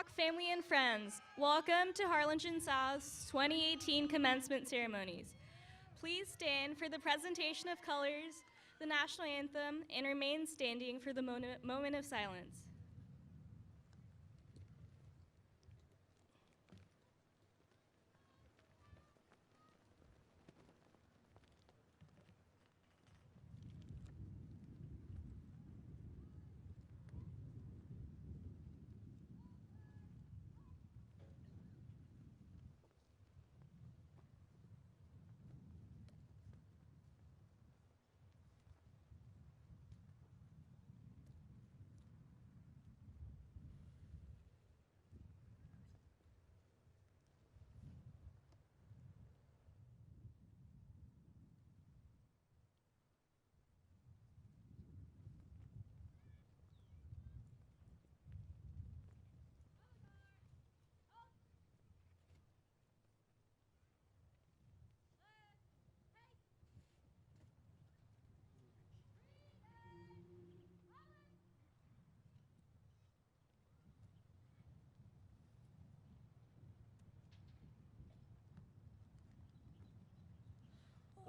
Rock family and friends, welcome to Harlingen South's 2018 commencement ceremonies. Please stand for the presentation of colors, the national anthem, and remain standing for the moment of silence.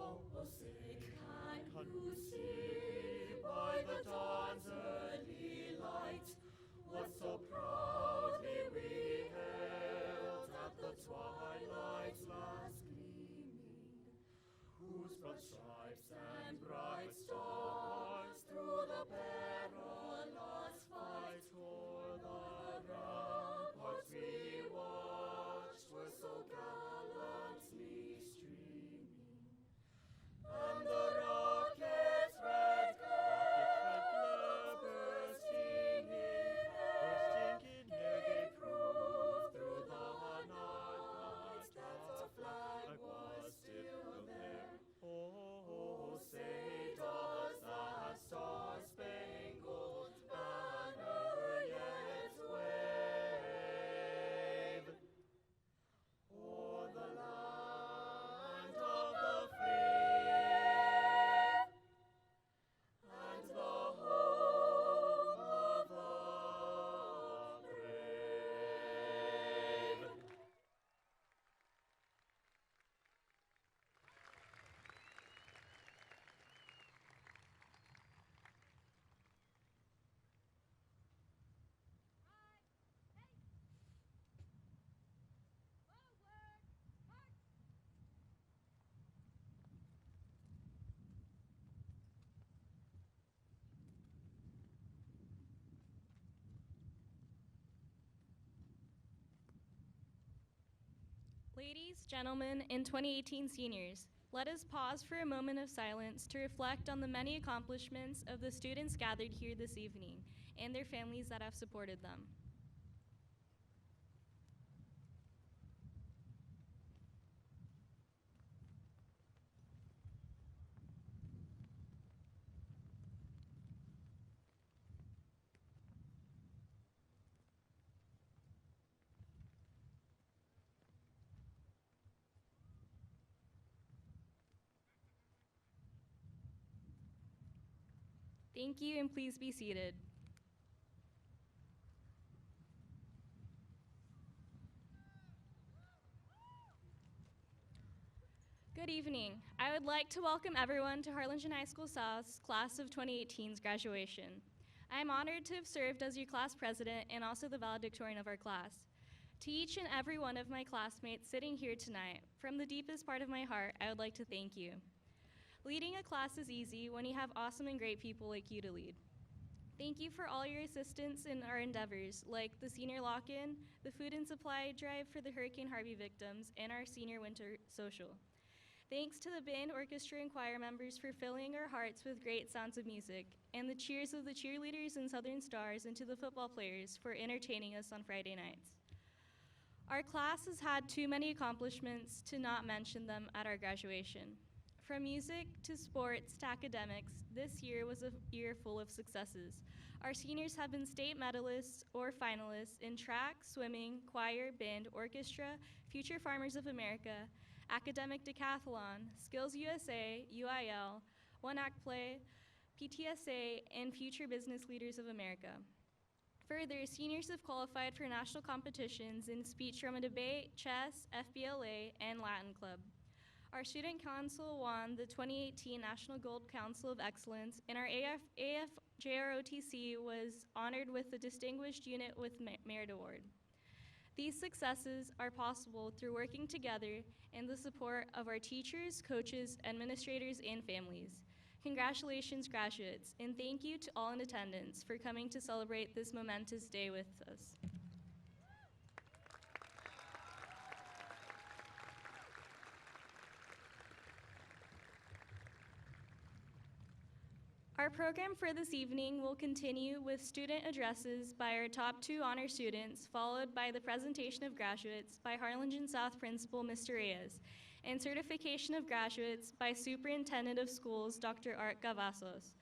Oh, say can you see by the dawn's early light what so proudly we hailed at the twilight's last gleaming, whose broad stripes and bright stars through the perilous fight o'er the ramparts we watched were so gallantly streaming. And the rocket's red glare bursting in air gave proof through the night that the flag was still there. Oh, say does that star-spangled banner yet wave o'er the land of the free? Ladies, gentlemen, and 2018 seniors, let us pause for a moment of silence to reflect on the many accomplishments of the students gathered here this evening and their families that have supported them. Thank you, and please be seated. Good evening. I would like to welcome everyone to Harlingen High School South's Class of 2018's graduation. I am honored to have served as your class president and also the valedictorian of our class. To each and every one of my classmates sitting here tonight, from the deepest part of my heart, I would like to thank you. Leading a class is easy when you have awesome and great people like you to lead. Thank you for all your assistance in our endeavors, like the senior lock-in, the food and supply drive for the Hurricane Harvey victims, and our senior winter social. Thanks to the band, orchestra, and choir members for filling our hearts with great sounds of music, and the cheers of the cheerleaders and Southern Stars, and to the football players for entertaining us on Friday nights. Our class has had too many accomplishments to not mention them at our graduation. From music to sports to academics, this year was a year full of successes. Our seniors have been state medalists or finalists in track, swimming, choir, band, orchestra, Future Farmers of America, academic decathlon, Skills USA, UIL, One Act Play, PTSA, and Future Business Leaders of America. Further, seniors have qualified for national competitions in speech from a debate, chess, FBLA, and Latin Club. Our student council won the 2018 National Gold Council of Excellence, and our AFJROTC was honored with the Distinguished Unit with Merit Award. These successes are possible through working together and the support of our teachers, coaches, administrators, and families. Congratulations, graduates, and thank you to all in attendance for coming to celebrate this momentous day with us. Our program for this evening will continue with student addresses by our top 2 honor students, followed by the presentation of graduates by Harlingen South Principal Mr. Reyes, and certification of graduates by Superintendent of Schools Dr. Art Cavazos.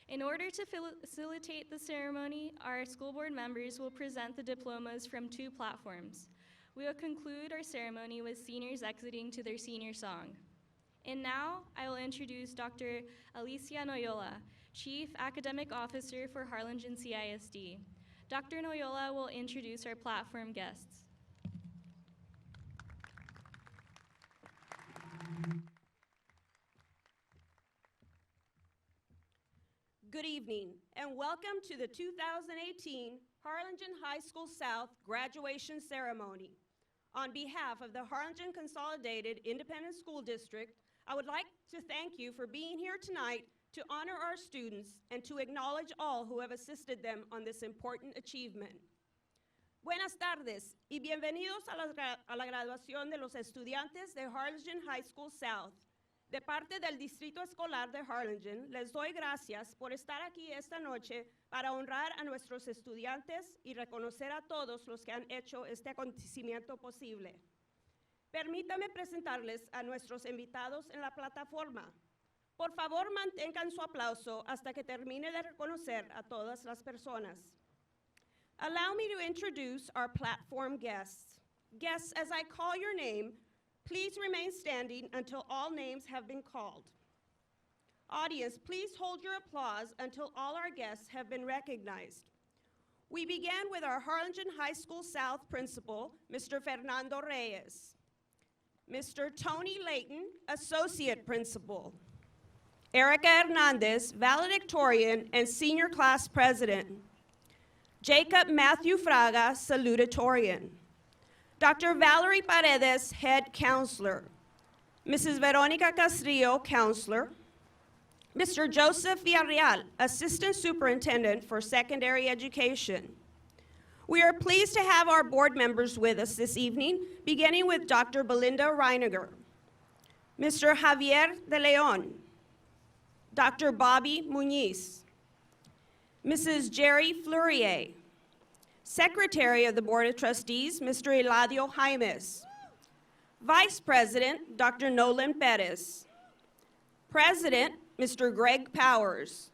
In order to facilitate the ceremony, our school board members will present the diplomas from 2 platforms. We will conclude our ceremony with seniors exiting to their senior song. And now, I will introduce Dr. Alicia Noyola, Chief Academic Officer for Harlingen CISD. Dr. Noyola will introduce our platform guests. Good evening, and welcome to the 2018 Harlingen High School South graduation ceremony. On behalf of the Harlingen Consolidated Independent School District, I would like to thank you for being here tonight to honor our students and to acknowledge all who have assisted them on this important achievement. Buenas tardes y bienvenidos a la graduación de los estudiantes de Harlingen High School South. De parte del Distrito Escolar de Harlingen, les doy gracias por estar aquí esta noche para honrar a nuestros estudiantes y reconocer a todos los que han hecho este acontecimiento posible. Permítame presentarles a nuestros invitados en la plataforma. Por favor, mantengan su aplauso hasta que termine de reconocer a todas las personas. Allow me to introduce our platform guests. Guests, as I call your name, please remain standing until all names have been called. Audience, please hold your applause until all our guests have been recognized. We began with our Harlingen High School South principal, Mr. Fernando Reyes. Mr. Tony Layton, associate principal. Erica Hernandez, valedictorian and senior class president. Jacob Matthew Fraga, salutatorian. Dr. Valerie Paredes, head counselor. Mrs. Veronica Castillo, counselor. Mr. Joseph Villarreal, assistant superintendent for secondary education. We are pleased to have our board members with us this evening, beginning with Dr. Belinda Reiniger, Mr. Javier de Leon, Dr. Bobby Muniz, Mrs. Jerry Fleurier, Secretary of the Board of Trustees, Mr. Eladio Jaimes, Vice President, Dr. Nolan Perez, President, Mr. Greg Powers,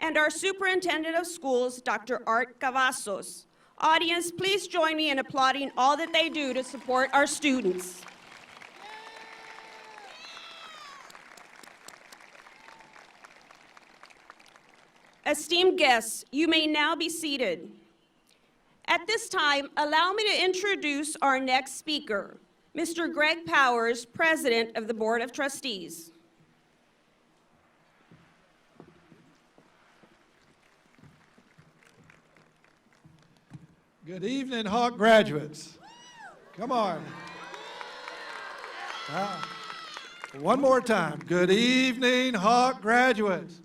and our Superintendent of Schools, Dr. Art Cavazos. Audience, please join me in applauding all that they do to support our students. Esteemed guests, you may now be seated. At this time, allow me to introduce our next speaker, Mr. Greg Powers, President of the Board of Trustees. Good evening, Hawk graduates. Come on. One more time. Good evening, Hawk graduates.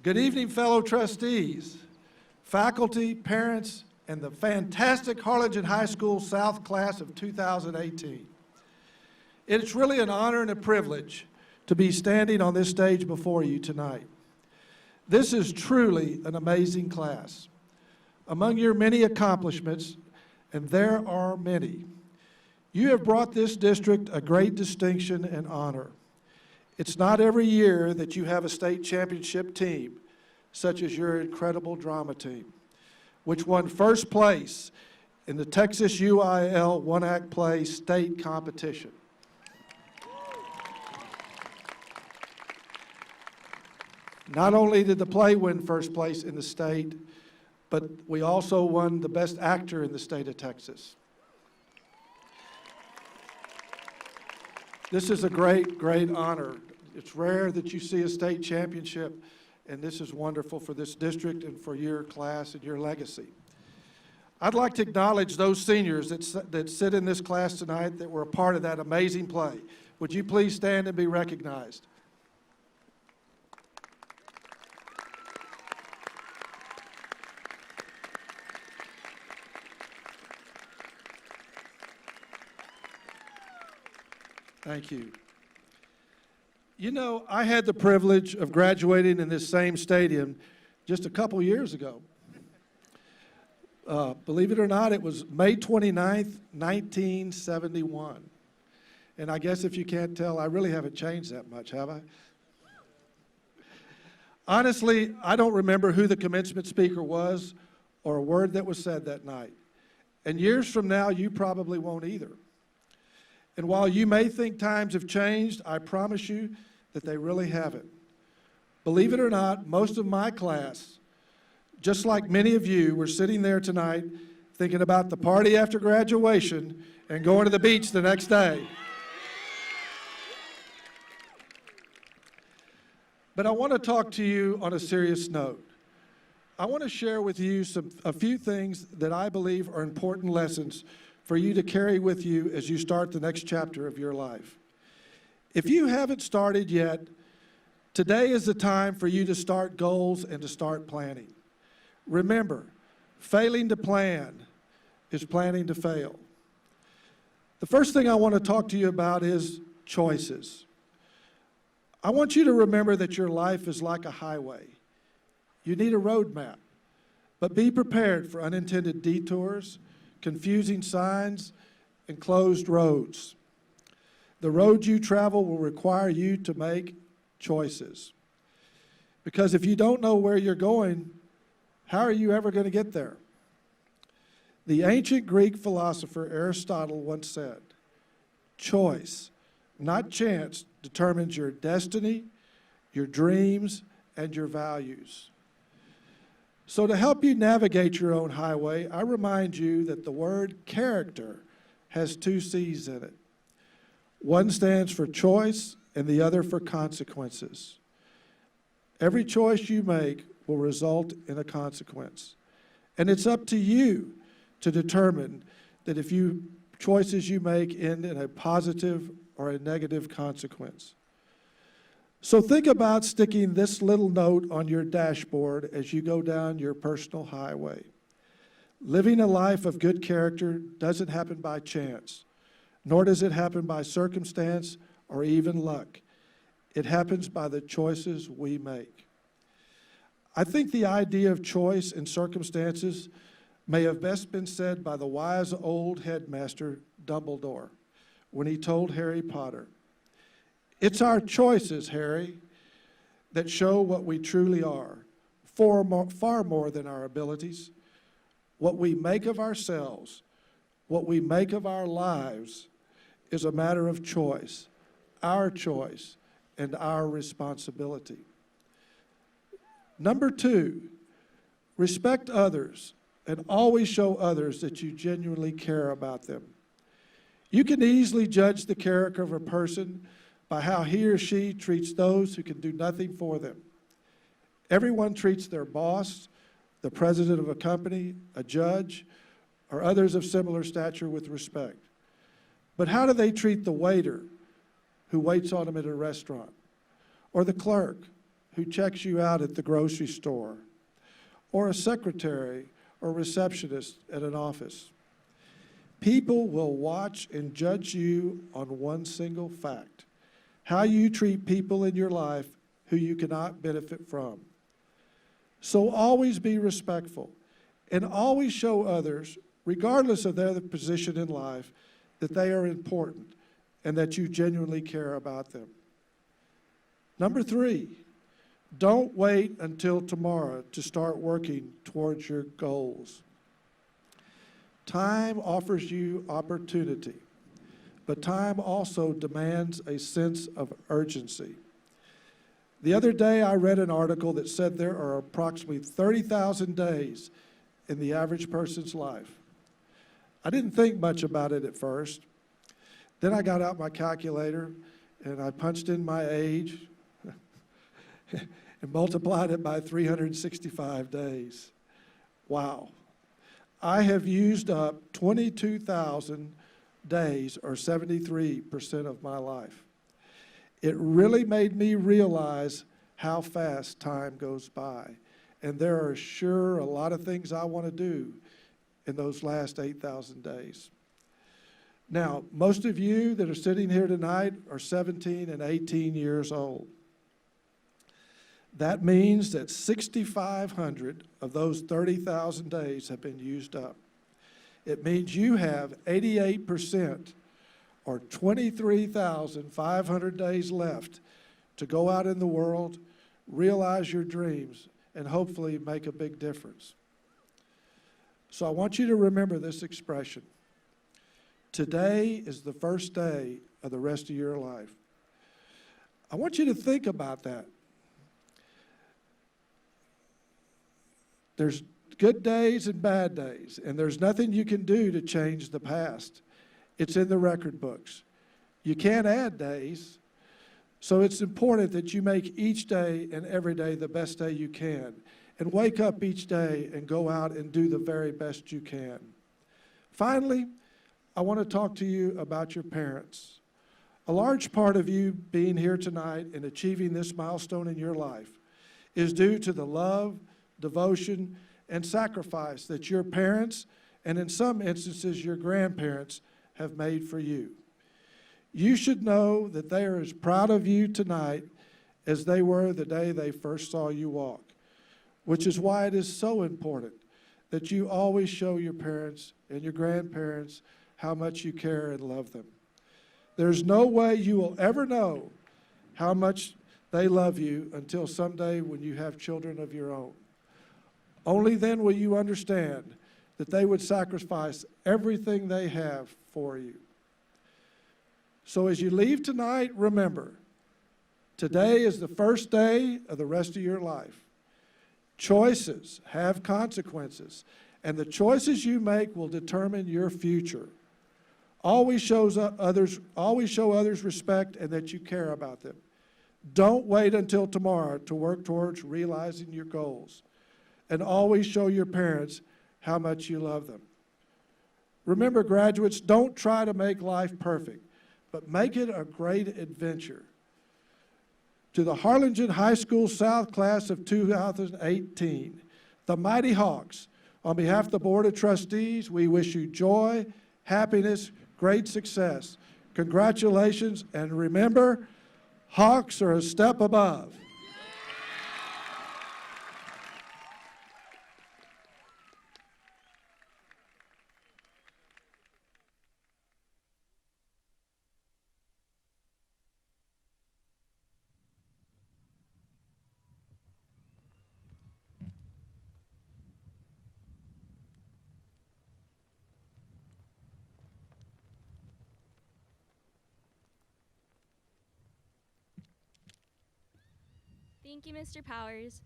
Good evening, fellow trustees, faculty, parents, and the fantastic Harlingen High School South class of 2018. It's really an honor and a privilege to be standing on this stage before you tonight. This is truly an amazing class. Among your many accomplishments, and there are many, you have brought this district a great distinction and honor. It's not every year that you have a state championship team, such as your incredible drama team, which won first place in the Texas UIL one-act play state competition. Not only did the play win first place in the state, but we also won the Best Actor in the state of Texas. This is a great, great honor. It's rare that you see a state championship, and this is wonderful for this district and for your class and your legacy. I'd like to acknowledge those seniors that sit in this class tonight that were a part of that amazing play. Would you please stand and be recognized? Thank you. You know, I had the privilege of graduating in this same stadium just a couple years ago. Believe it or not, it was May 29th, 1971. And I guess if you can't tell, I really haven't changed that much, have I? Honestly, I don't remember who the commencement speaker was or a word that was said that night. And years from now, you probably won't either. And while you may think times have changed, I promise you that they really haven't. Believe it or not, most of my class, just like many of you, were sitting there tonight thinking about the party after graduation and going to the beach the next day. But I want to talk to you on a serious note. I want to share with you a few things that I believe are important lessons for you to carry with you as you start the next chapter of your life. If you haven't started yet, today is the time for you to start goals and to start planning. Remember, failing to plan is planning to fail. The first thing I want to talk to you about is choices. I want you to remember that your life is like a highway. You need a road map, but be prepared for unintended detours, confusing signs, and closed roads. The road you travel will require you to make choices. Because if you don't know where you're going, how are you ever going to get there? The ancient Greek philosopher Aristotle once said, "Choice, not chance, determines your destiny, your dreams, and your values." So to help you navigate your own highway, I remind you that the word character has two C's in it. One stands for choice and the other for consequences. Every choice you make will result in a consequence. And it's up to you to determine that if choices you make end in a positive or a negative consequence. So think about sticking this little note on your dashboard as you go down your personal highway. Living a life of good character doesn't happen by chance, nor does it happen by circumstance or even luck. It happens by the choices we make. I think the idea of choice and circumstances may have best been said by the wise old headmaster Dumbledore when he told Harry Potter, "It's our choices, Harry, that show what we truly are, far more than our abilities. What we make of ourselves, what we make of our lives, is a matter of choice, our choice, and our responsibility." Number two, respect others and always show others that you genuinely care about them. You can easily judge the character of a person by how he or she treats those who can do nothing for them. Everyone treats their boss, the president of a company, a judge, or others of similar stature with respect. But how do they treat the waiter who waits on them at a restaurant, or the clerk who checks you out at the grocery store, or a secretary or receptionist at an office? People will watch and judge you on one single fact: how you treat people in your life who you cannot benefit from. So always be respectful and always show others, regardless of their position in life, that they are important and that you genuinely care about them. Number three, don't wait until tomorrow to start working towards your goals. Time offers you opportunity, but time also demands a sense of urgency. The other day, I read an article that said there are approximately 30,000 days in the average person's life. I didn't think much about it at first. Then I got out my calculator and I punched in my age and multiplied it by 365 days. Wow. I have used up 22,000 days, or 73% of my life. It really made me realize how fast time goes by. And there are sure a lot of things I want to do in those last 8,000 days. Now, most of you that are sitting here tonight are 17 and 18 years old. That means that 6,500 of those 30,000 days have been used up. It means you have 88%, or 23,500 days left to go out in the world, realize your dreams, and hopefully make a big difference. So I want you to remember this expression. Today is the first day of the rest of your life. I want you to think about that. There's good days and bad days, and there's nothing you can do to change the past. It's in the record books. You can't add days, so it's important that you make each day and every day the best day you can, and wake up each day and go out and do the very best you can. Finally, I want to talk to you about your parents. A large part of you being here tonight and achieving this milestone in your life is due to the love, devotion, and sacrifice that your parents, and in some instances your grandparents, have made for you. You should know that they are as proud of you tonight as they were the day they first saw you walk, which is why it is so important that you always show your parents and your grandparents how much you care and love them. There's no way you will ever know how much they love you until someday when you have children of your own. Only then will you understand that they would sacrifice everything they have for you. So as you leave tonight, remember, today is the first day of the rest of your life. Choices have consequences, and the choices you make will determine your future. Always show others respect and that you care about them. Don't wait until tomorrow to work towards realizing your goals. And always show your parents how much you love them. Remember, graduates, don't try to make life perfect, but make it a great adventure. To the Harlingen High School South class of 2018, the Mighty Hawks, on behalf of the Board of Trustees, we wish you joy, happiness, great success. Congratulations, and remember, Hawks are a step above. Thank you, Mr. Powers.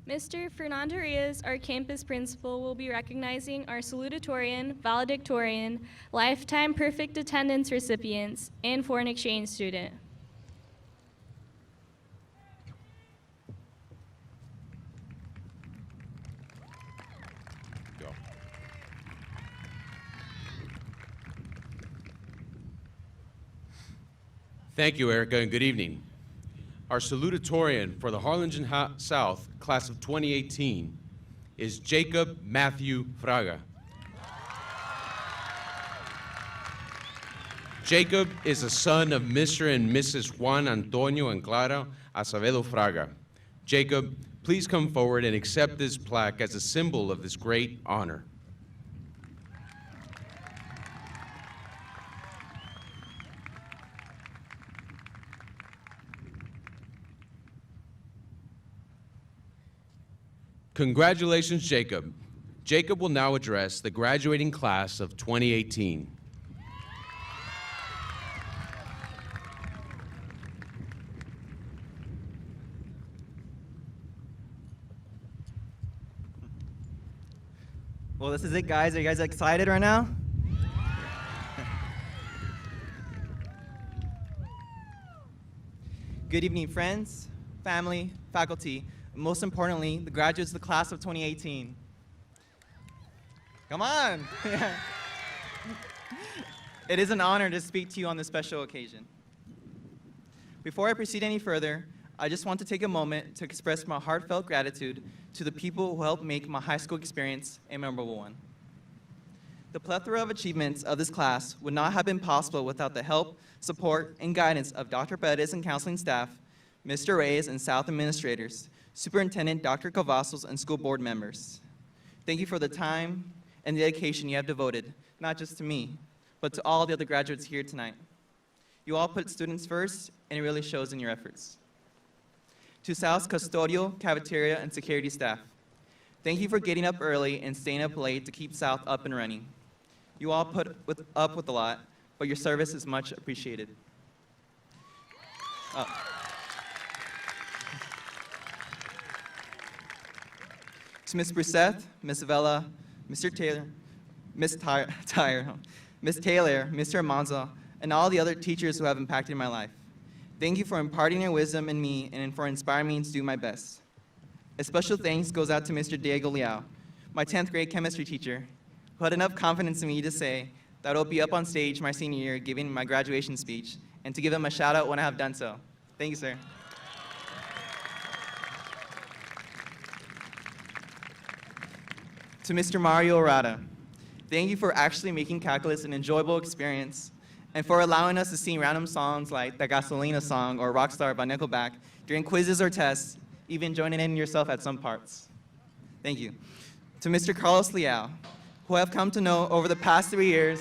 Mr. Fernando Rios, our campus principal, will be recognizing our salutatorian, valedictorian, lifetime perfect attendance recipients, and foreign exchange student. Go. Thank you, Erica, and good evening. Our salutatorian for the Harlingen South class of 2018 is Jacob Matthew Fraga. Jacob is a son of Mr. and Mrs. Juan Antonio and Clara Acevedo Fraga. Jacob, please come forward and accept this plaque as a symbol of this great honor. Congratulations, Jacob. Jacob will now address the graduating class of 2018. Well, this is it, guys. Are you guys excited right now? Good evening, friends, family, faculty, and most importantly, the graduates of the class of 2018. Come on. It is an honor to speak to you on this special occasion. Before I proceed any further, I just want to take a moment to express my heartfelt gratitude to the people who helped make my high school experience a memorable one. The plethora of achievements of this class would not have been possible without the help, support, and guidance of Dr. Perez and counseling staff, Mr. Reyes and South administrators, Superintendent Dr. Cavazos, and school board members. Thank you for the time and dedication you have devoted, not just to me, but to all the other graduates here tonight. You all put students first, and it really shows in your efforts. To South's custodial, cafeteria, and security staff, thank you for getting up early and staying up late to keep South up and running. You all put up with a lot, but your service is much appreciated. To Ms. Brisseth, Ms. Vela, Mr. Taylor, Ms. Tyre, Ms. Taylor, Mr. Almanza, and all the other teachers who have impacted my life. Thank you for imparting your wisdom in me and for inspiring me to do my best. A special thanks goes out to Mr. Diego Liao, my 10th grade chemistry teacher, who had enough confidence in me to say that I'll be up on stage my senior year giving my graduation speech, and to give him a shout out when I have done so. Thank you, sir. To Mr. Mario Arata, thank you for actually making calculus an enjoyable experience and for allowing us to sing random songs like the Gasolina song or Rockstar by Nickelback during quizzes or tests, even joining in yourself at some parts. Thank you. To Mr. Carlos Leal, who I've come to know over the past 3 years,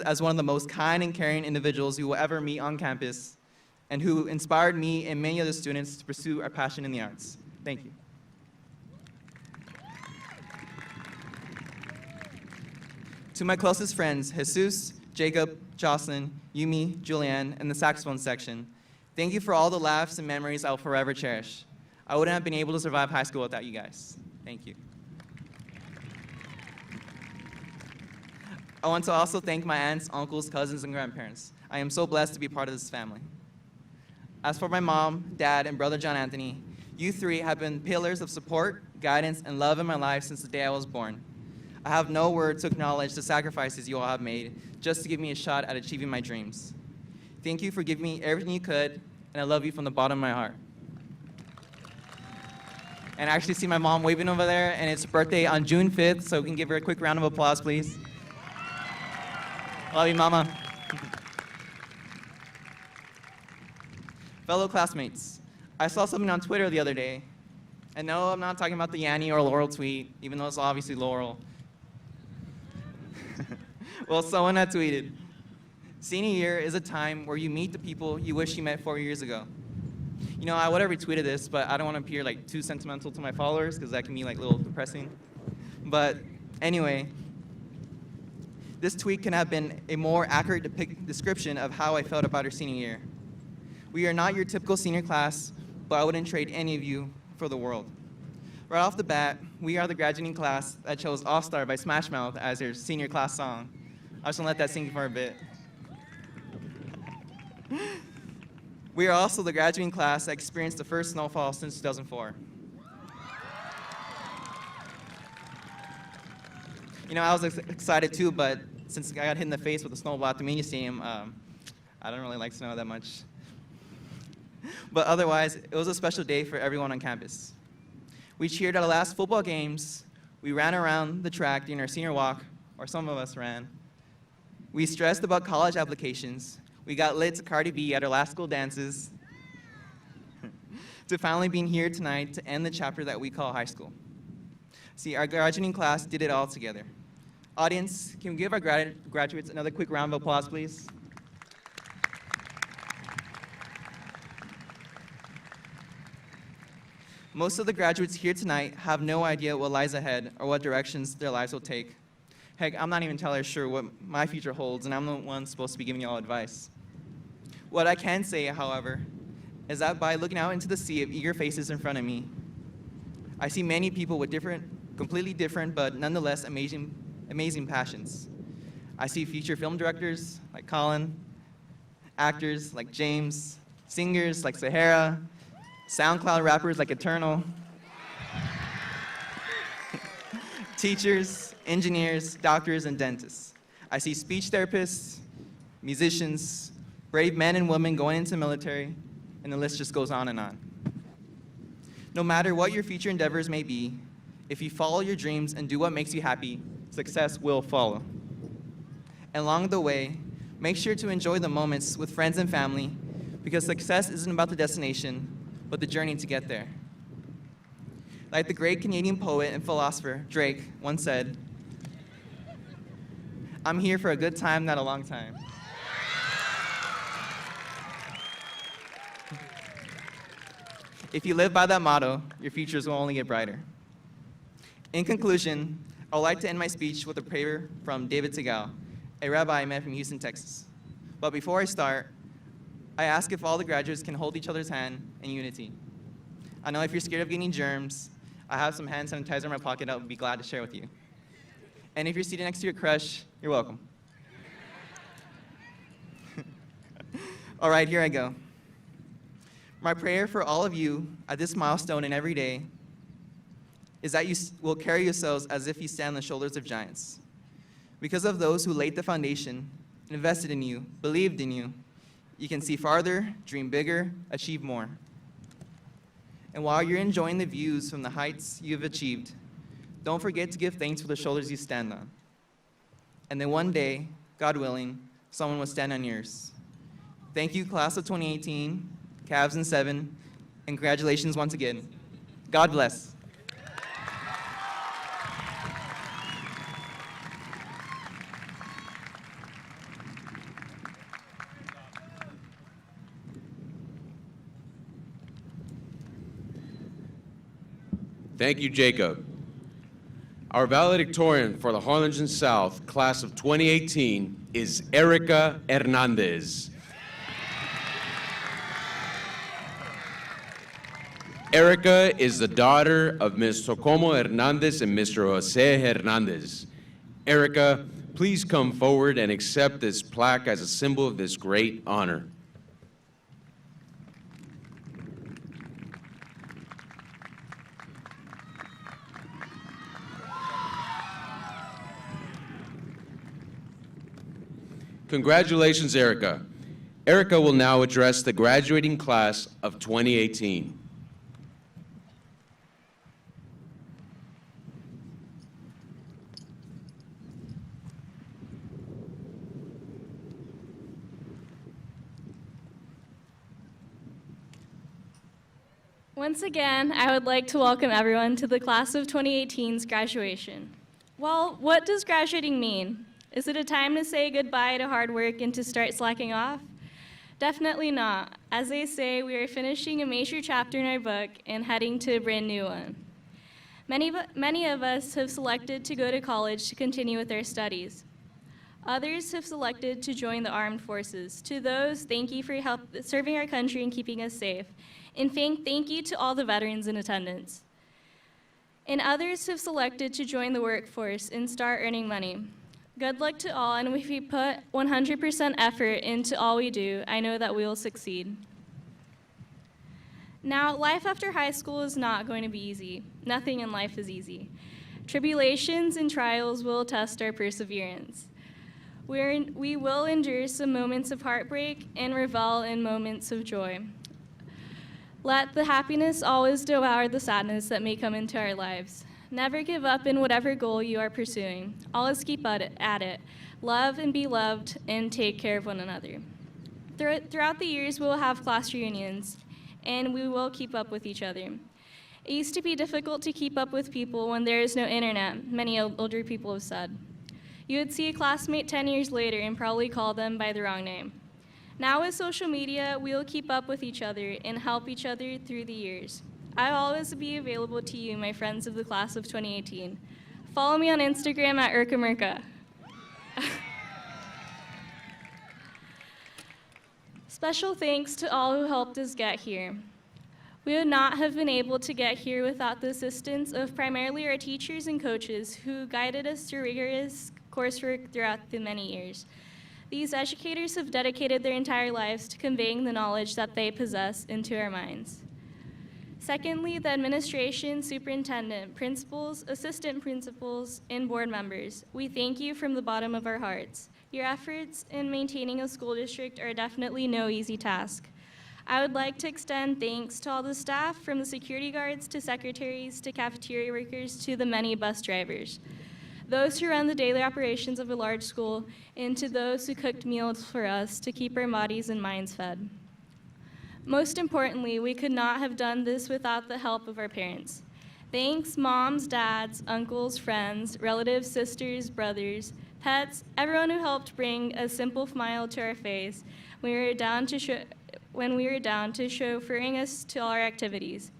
as one of the most kind and caring individuals you will ever meet on campus, and who inspired me and many other students to pursue our passion in the arts. Thank you. To my closest friends, Jesus, Jacob, Jocelyn, Yumi, Julianne, and the saxophone section, thank you for all the laughs and memories I will forever cherish. I wouldn't have been able to survive high school without you guys. Thank you. I want to also thank my aunts, uncles, cousins, and grandparents. I am so blessed to be part of this family. As for my mom, dad, and brother John Anthony, you three have been pillars of support, guidance, and love in my life since the day I was born. I have no words to acknowledge the sacrifices you all have made just to give me a shot at achieving my dreams. Thank you for giving me everything you could, and I love you from the bottom of my heart. And I actually see my mom waving over there, and it's her birthday on June 5th, so we can give her a quick round of applause, please. Love you, Mama. Fellow classmates, I saw something on Twitter the other day. And no, I'm not talking about the Yanni or Laurel tweet, even though it's obviously Laurel. Well, someone had tweeted, "Senior year is a time where you meet the people you wish you met 4 years ago." You know, I would have retweeted this, but I don't want to appear like too sentimental to my followers because that can be like a little depressing. But anyway, this tweet can have been a more accurate description of how I felt about our senior year. We are not your typical senior class, but I wouldn't trade any of you for the world. Right off the bat, we are the graduating class that chose All Star by Smash Mouth as their senior class song. I just want to let that sink for a bit. We are also the graduating class that experienced the first snowfall since 2004. You know, I was excited too, but since I got hit in the face with a snowball at the Mania Stadium, I don't really like snow that much. But otherwise, it was a special day for everyone on campus. We cheered at our last football games. We ran around the track during our senior walk, or some of us ran. We stressed about college applications. We got lit to Cardi B at our last school dances. To finally being here tonight to end the chapter that we call high school. See, our graduating class did it all together. Audience, can we give our graduates another quick round of applause, please? Most of the graduates here tonight have no idea what lies ahead or what directions their lives will take. Heck, I'm not even entirely sure what my future holds, and I'm the one supposed to be giving you all advice. What I can say, however, is that by looking out into the sea of eager faces in front of me, I see many people with completely different, but nonetheless amazing passions. I see future film directors like Colin, actors like James, singers like Sahara, SoundCloud rappers like Eternal, teachers, engineers, doctors, and dentists. I see speech therapists, musicians, brave men and women going into the military, and the list just goes on and on. No matter what your future endeavors may be, if you follow your dreams and do what makes you happy, success will follow. And along the way, make sure to enjoy the moments with friends and family, because success isn't about the destination, but the journey to get there. Like the great Canadian poet and philosopher Drake once said, "I'm here for a good time, not a long time." If you live by that motto, your futures will only get brighter. In conclusion, I would like to end my speech with a prayer from David Tegal, a rabbi I met from Houston, Texas. But before I start, I ask if all the graduates can hold each other's hand in unity. I know if you're scared of getting germs, I have some hand sanitizer in my pocket I would be glad to share with you. And if you're seated next to your crush, you're welcome. All right, here I go. My prayer for all of you at this milestone and every day is that you will carry yourselves as if you stand on the shoulders of giants. Because of those who laid the foundation, invested in you, believed in you, you can see farther, dream bigger, achieve more. And while you're enjoying the views from the heights you've achieved, don't forget to give thanks for the shoulders you stand on. And then one day, God willing, someone will stand on yours. Thank you, class of 2018, Cavs in 7, and congratulations once again. God bless. Thank you, Jacob. Our valedictorian for the Harlingen South, class of 2018, is Erica Hernandez. Erica is the daughter of Ms. Tocomo Hernandez and Mr. Jose Hernandez. Erica, please come forward and accept this plaque as a symbol of this great honor. Congratulations, Erica. Erica will now address the graduating class of 2018. Once again, I would like to welcome everyone to the class of 2018's graduation. Well, what does graduating mean? Is it a time to say goodbye to hard work and to start slacking off? Definitely not. As they say, we are finishing a major chapter in our book and heading to a brand new one. Many of us have selected to go to college to continue with our studies. Others have selected to join the armed forces. To those, thank you for serving our country and keeping us safe. And thank you to all the veterans in attendance. And others have selected to join the workforce and start earning money. Good luck to all, and if we put 100% effort into all we do, I know that we will succeed. Now, life after high school is not going to be easy. Nothing in life is easy. Tribulations and trials will test our perseverance. We will endure some moments of heartbreak and revel in moments of joy. Let the happiness always devour the sadness that may come into our lives. Never give up in whatever goal you are pursuing. Always keep at it. Love and be loved, and take care of one another. Throughout the years, we will have class reunions, and we will keep up with each other. It used to be difficult to keep up with people when there is no internet, many older people have said. You would see a classmate 10 years later and probably call them by the wrong name. Now with social media, we will keep up with each other and help each other through the years. I'll always be available to you, my friends of the class of 2018. Follow me on Instagram at urkamerka. Special thanks to all who helped us get here. We would not have been able to get here without the assistance of primarily our teachers and coaches who guided us through rigorous coursework throughout the many years. These educators have dedicated their entire lives to conveying the knowledge that they possess into our minds. Secondly, the administration, superintendent, principals, assistant principals, and board members, we thank you from the bottom of our hearts. Your efforts in maintaining a school district are definitely no easy task. I would like to extend thanks to all the staff, from the security guards to secretaries to cafeteria workers to the many bus drivers, those who run the daily operations of a large school, and to those who cooked meals for us to keep our bodies and minds fed. Most importantly, we could not have done this without the help of our parents. Thanks, moms, dads, uncles, friends, relatives, sisters, brothers, pets, everyone who helped bring a simple smile to our face when we were down to chauffeuring us to all our activities.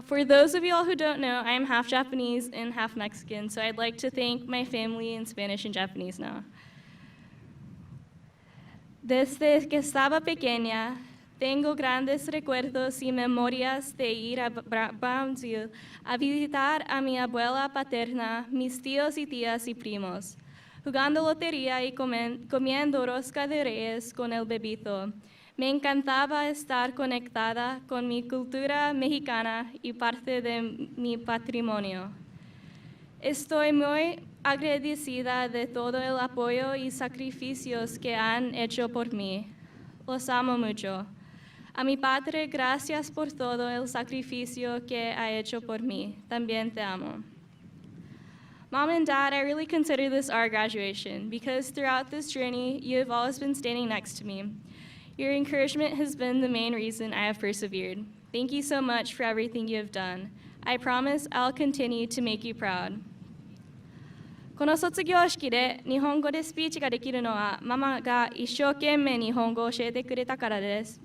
For those of you all who don't know, I am half Japanese and half Mexican, so I'd like to thank my family in Spanish and Japanese now. Desde que estaba pequeña, tengo grandes recuerdos y memorias de ir a Brasil a visitar a mi abuela paterna, mis tíos y tías y primos, jugando lotería y comiendo rosca de reyes con el bebito. Me encantaba estar conectada con mi cultura mexicana y parte de mi patrimonio. Estoy muy agradecida de todo el apoyo y sacrificios que han hecho por mí. Los amo mucho. A mi padre, gracias por todo el sacrificio que ha hecho por mí. También te amo. Mom and Dad, I really consider this our graduation because throughout this journey, you have always been standing next to me. Your encouragement has been the main reason I have persevered. Thank you so much for everything you have done. I promise I'll continue to make you proud. この卒業式で日本語でスピーチができるのはママが一生懸命日本語を教えてくれたからです。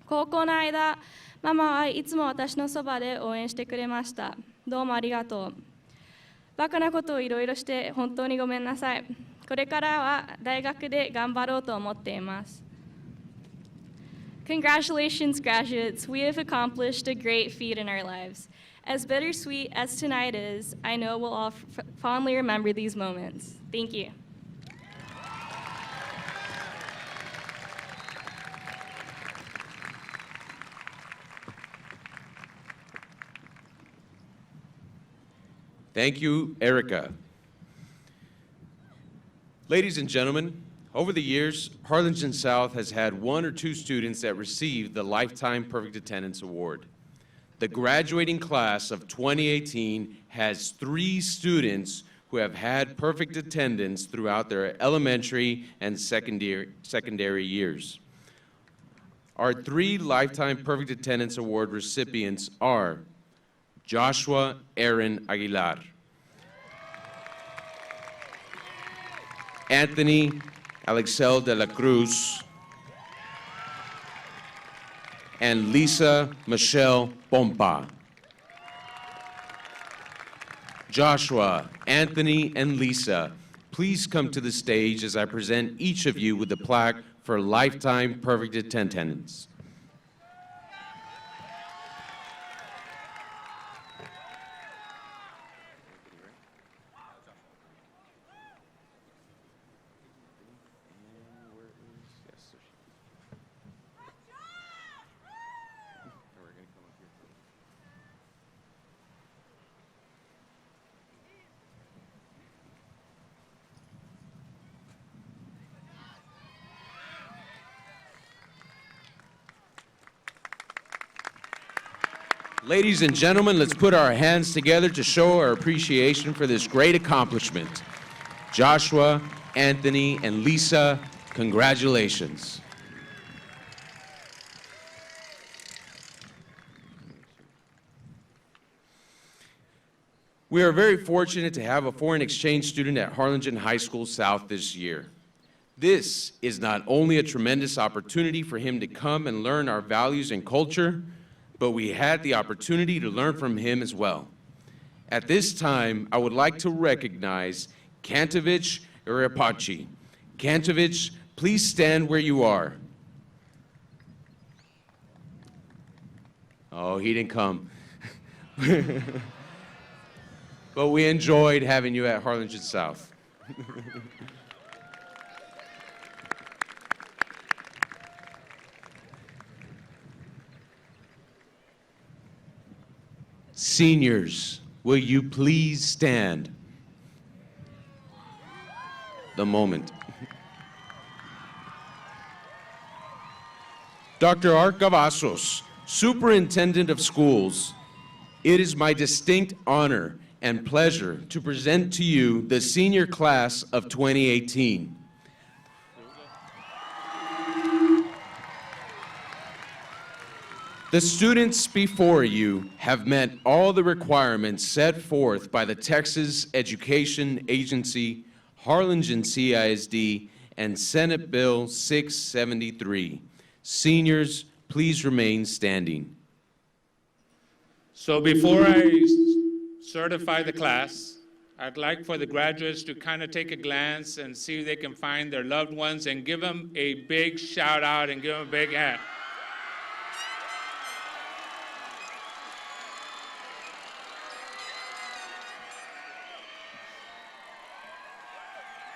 高校の間、ママはいつも私のそばで応援してくれました。どうもありがとう。バカなことをいろいろして本当にごめんなさい。これからは大学で頑張ろうと思っています。Congratulations, graduates. We have accomplished a great feat in our lives. As bittersweet as tonight is, I know we'll all fondly remember these moments. Thank you. Thank you, Erica. Ladies and gentlemen, over the years, Harlingen South has had one or two students that received the Lifetime Perfect Attendance Award. The graduating class of 2018 has 3 students who have had perfect attendance throughout their elementary and secondary years. Our 3 Lifetime Perfect Attendance Award recipients are Joshua Aaron Aguilar, Anthony Alexel de la Cruz, and Lisa Michelle Pompa. Joshua, Anthony, and Lisa, please come to the stage as I present each of you with the plaque for Lifetime Perfect Attendance. Ladies and gentlemen, let's put our hands together to show our appreciation for this great accomplishment. Joshua, Anthony, and Lisa, congratulations. We are very fortunate to have a foreign exchange student at Harlingen High School South this year. This is not only a tremendous opportunity for him to come and learn our values and culture, but we had the opportunity to learn from him as well. At this time, I would like to recognize Kantovich Irapachi, Kantovich, please stand where you are. Oh, he didn't come. But we enjoyed having you at Harlingen South. Seniors, will you please stand? The moment. Dr. Art Cavazos, Superintendent of Schools, it is my distinct honor and pleasure to present to you the senior class of 2018. The students before you have met all the requirements set forth by the Texas Education Agency, Harlingen CISD, and Senate Bill 673. Seniors, please remain standing. So before I certify the class, I'd like for the graduates to kind of take a glance and see if they can find their loved ones and give them a big shout out and give them a big hand.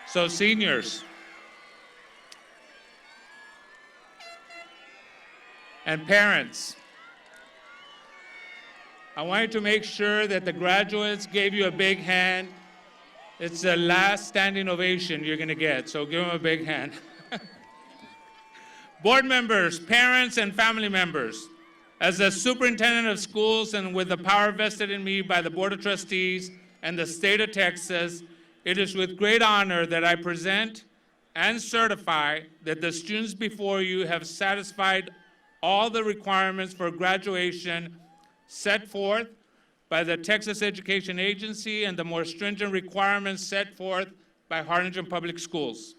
So seniors and parents, I want you to make sure that the graduates gave you a big hand. It's the last standing ovation you're going to get, so give them a big hand. Board members, parents, and family members, as the superintendent of schools and with the power vested in me by the Board of Trustees and the state of Texas, it is with great honor that I present and certify that the students before you have satisfied all the requirements for graduation set forth by the Texas Education Agency and the more stringent requirements set forth by Harlingen Public Schools.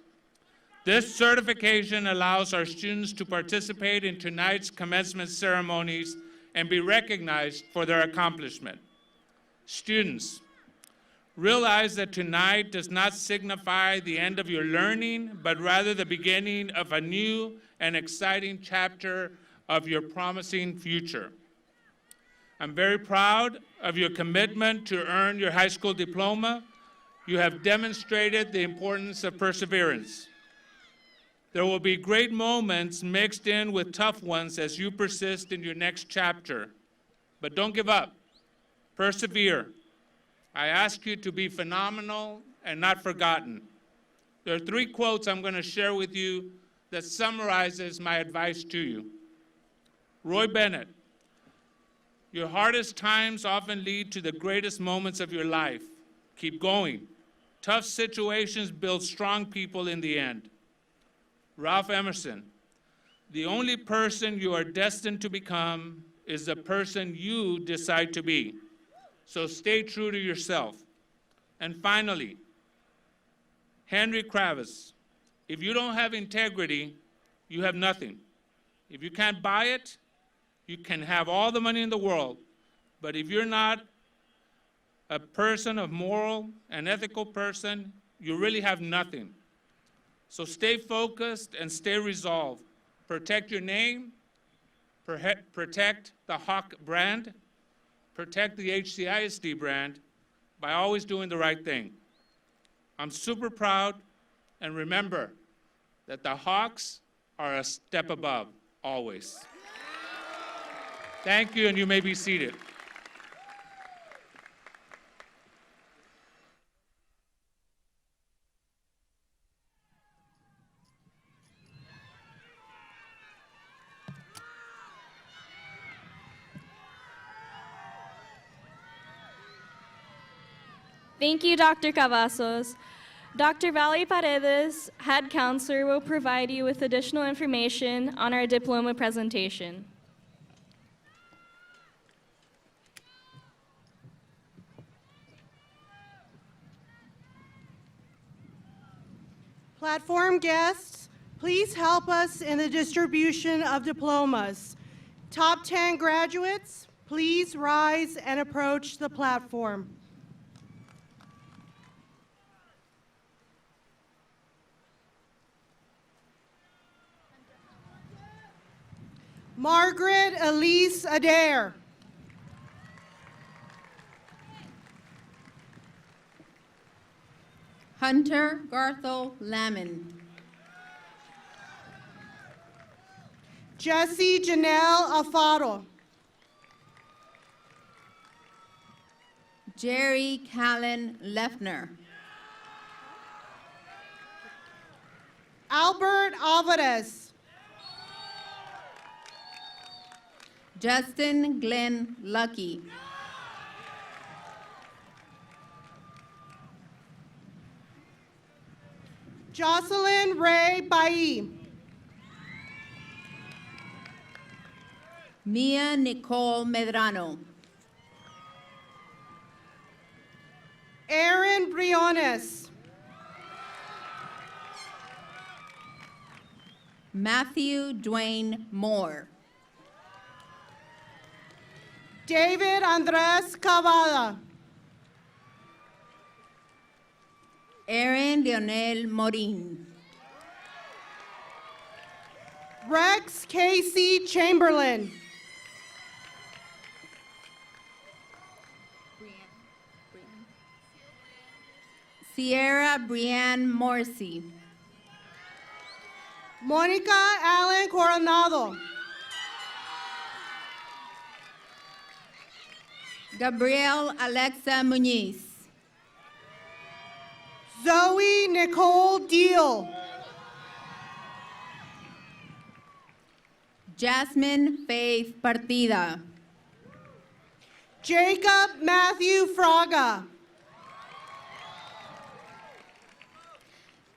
This certification allows our students to participate in tonight's commencement ceremonies and be recognized for their accomplishment. Students, realize that tonight does not signify the end of your learning, but rather the beginning of a new and exciting chapter of your promising future. I'm very proud of your commitment to earn your high school diploma. You have demonstrated the importance of perseverance. There will be great moments mixed in with tough ones as you persist in your next chapter. But don't give up. Persevere. I ask you to be phenomenal and not forgotten. There are 3 quotes I'm going to share with you that summarizes my advice to you. Roy Bennett, your hardest times often lead to the greatest moments of your life. Keep going. Tough situations build strong people in the end. Ralph Emerson, the only person you are destined to become is the person you decide to be. So stay true to yourself. And finally, Henry Kravis, if you don't have integrity, you have nothing. If you can't buy it, you can have all the money in the world. But if you're not a person of moral and ethical person, you really have nothing. So stay focused and stay resolved. Protect your name, protect the Hawk brand, protect the HCISD brand by always doing the right thing. I'm super proud, and remember that the Hawks are a step above, always. Thank you, and you may be seated. Thank you, Dr. Cavazos. Dr. Valerie Paredes, head counselor, will provide you with additional information on our diploma presentation. Platform guests, please help us in the distribution of diplomas. Top 10 graduates, please rise and approach the platform. Margaret Elise Adair. Hunter Garthel Lamon. Jesse Janelle Alfaro. Jerry Callan Lefner. Albert Alvarez. Justin Glenn Lucky. Jocelyn Ray Bailly. Mia Nicole Medrano. Aaron Briones. Matthew Dwayne Moore. David Andres Cavada. Aaron Leonel Morin. Rex Casey Chamberlain. Sierra Brianne Morsi. Monica Allen Coronado. Gabriel Alexa Muñiz. Zoe Nicole Deal. Jasmine Faith Partida. Jacob Matthew Fraga.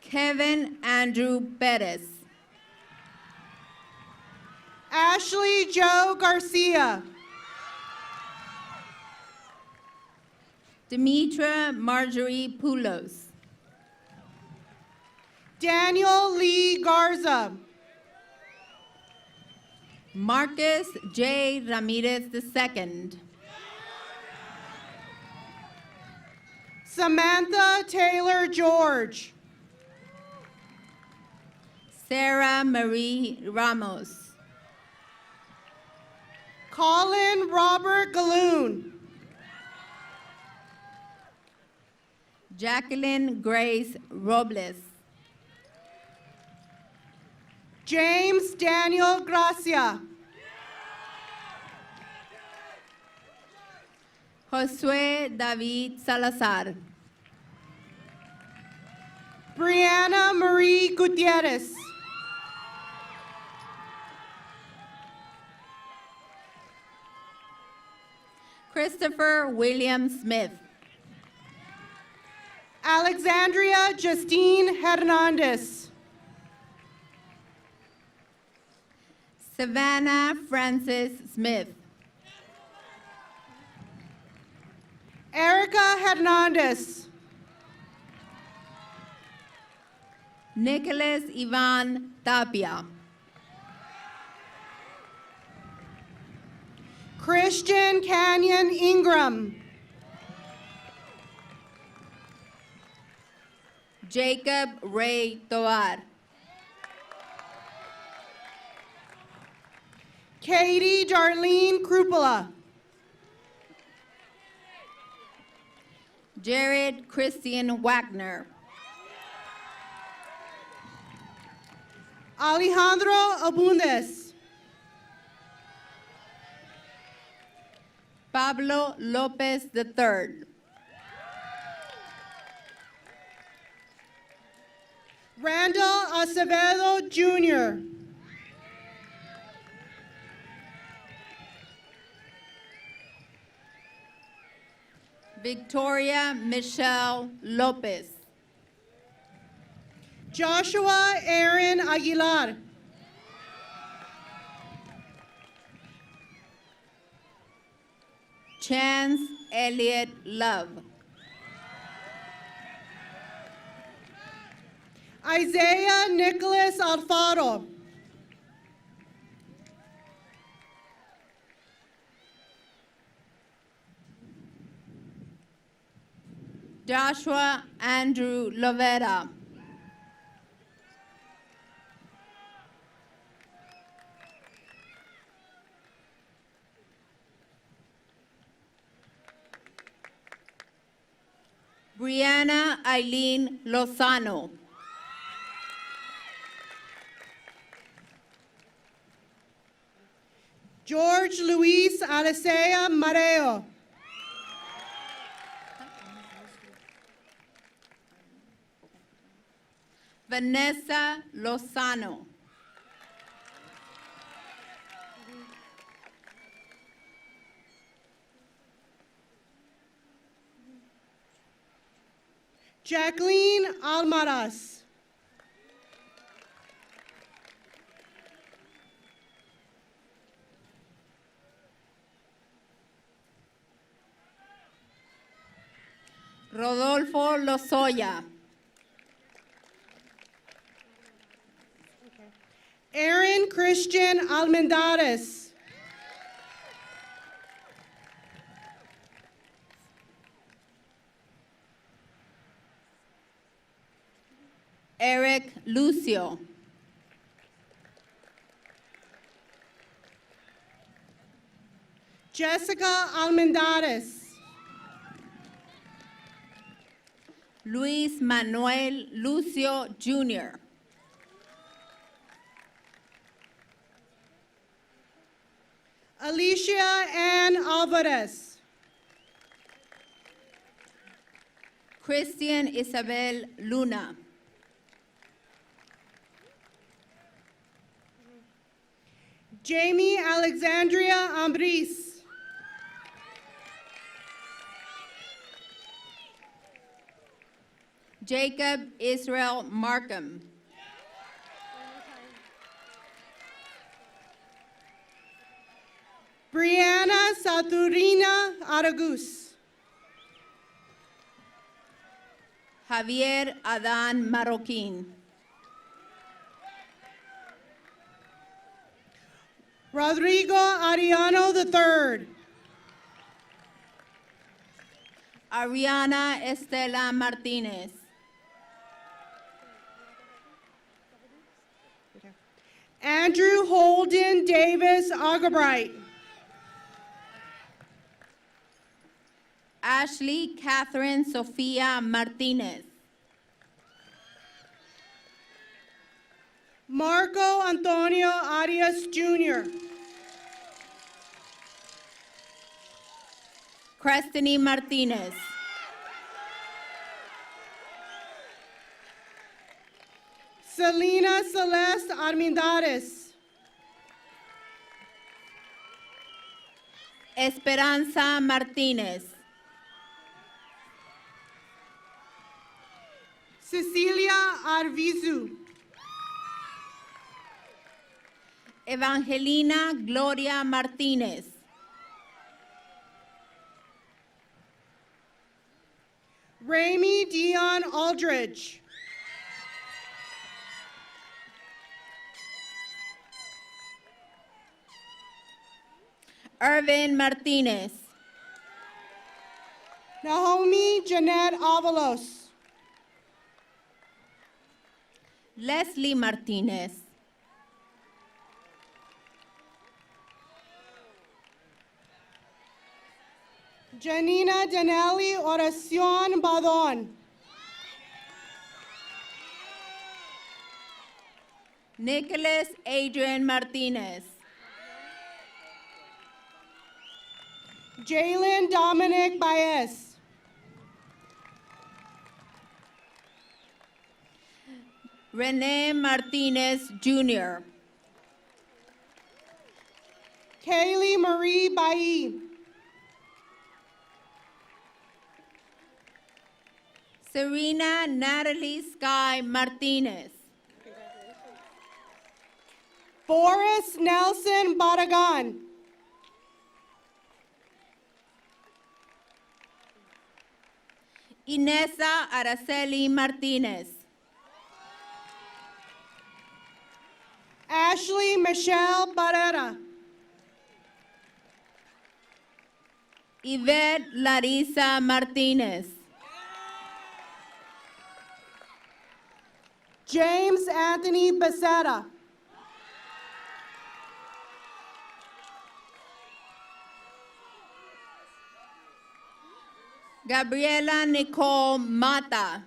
Kevin Andrew Perez. Ashley Joe Garcia. Demetra Marjorie Poulos. Daniel Lee Garza. Marcus J. Ramirez II. Samantha Taylor George. Sarah Marie Ramos. Colin Robert Galoon. Jacqueline Grace Robles. James Daniel Gracia. Josue David Salazar. Brianna Marie Gutierrez. Christopher William Smith. Alexandria Justine Hernandez. Savannah Francis Smith. Erica Hernandez. Nicholas Ivan Tapia. Christian Canyon Ingram. Jacob Ray Tovar. Katie Darlene Krupala. Jared Christian Wagner. Alejandro Abundes. Pablo Lopez III. Randall Acevedo Jr. Victoria Michelle Lopez. Joshua Aaron Aguilar. Chance Elliott Love. Isaiah Nicholas Alfaro. Joshua Andrew Lovera. Brianna Eileen Lozano. George Luis Alicea Mareo. Vanessa Lozano. Jacqueline Almaraz. Rodolfo Lozoya. Aaron Christian Almendares. Eric Lucio. Jessica Almendares. Luis Manuel Lucio Jr. Alicia Ann Alvarez. Christian Isabel Luna. Jamie Alexandria Ambris. Jacob Israel Markham. Brianna Saturina Aragus. Javier Adán Marroquín. Rodrigo Ariano III. Ariana Estela Martinez. Andrew Holden Davis Argabright. Ashley Catherine Sofia Martinez. Marco Antonio Arias Jr. Crestiny Martinez. Selena Celeste Armendariz. Esperanza Martinez. Cecilia Arvizu. Evangelina Gloria Martinez. Rami Dion Aldridge. Irvin Martinez. Naomi Jeanette Avalos. Leslie Martinez. Janina Danelli Oracion Badon. Nicholas Adrian Martinez. Jalen Dominic Baez. Rene Martinez Jr. Kaylee Marie Bailly. Serena Natalie Sky Martinez. Boris Nelson Baragan. Inessa Araceli Martinez. Ashley Michelle Barrera. Yvette Larissa Martinez. James Anthony Becerra. Gabriela Nicole Mata.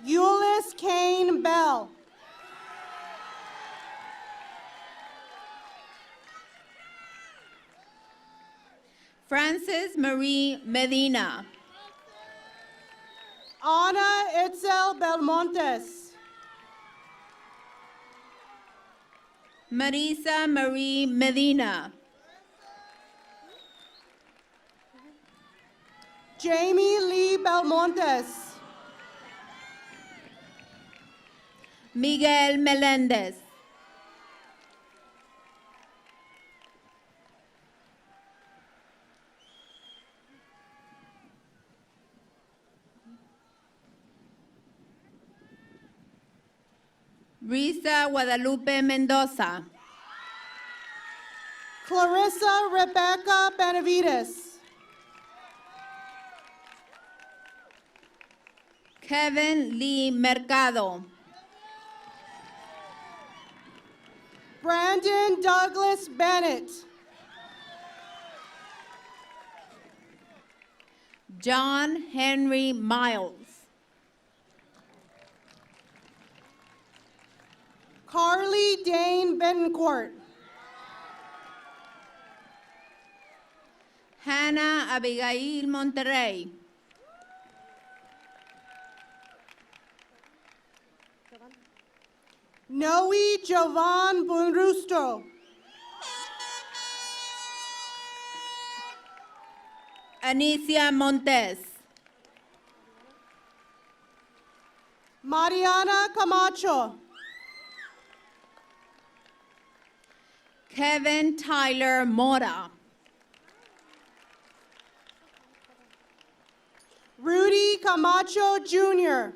Euless Kane Bell. Frances Marie Medina. Ana Itzel Belmontes. Marisa Marie Medina. Jamie Lee Belmontes. Miguel Melendez. Risa Guadalupe Mendoza. Clarissa Rebecca Benavides. Kevin Lee Mercado. Brandon Douglas Bennett. John Henry Miles. Carly Dane Betancourt. Hannah Abigail Monterrey. Noe Jovan Bunrusto. Anicia Montes. Mariana Camacho. Kevin Tyler Mora. Rudy Camacho Jr.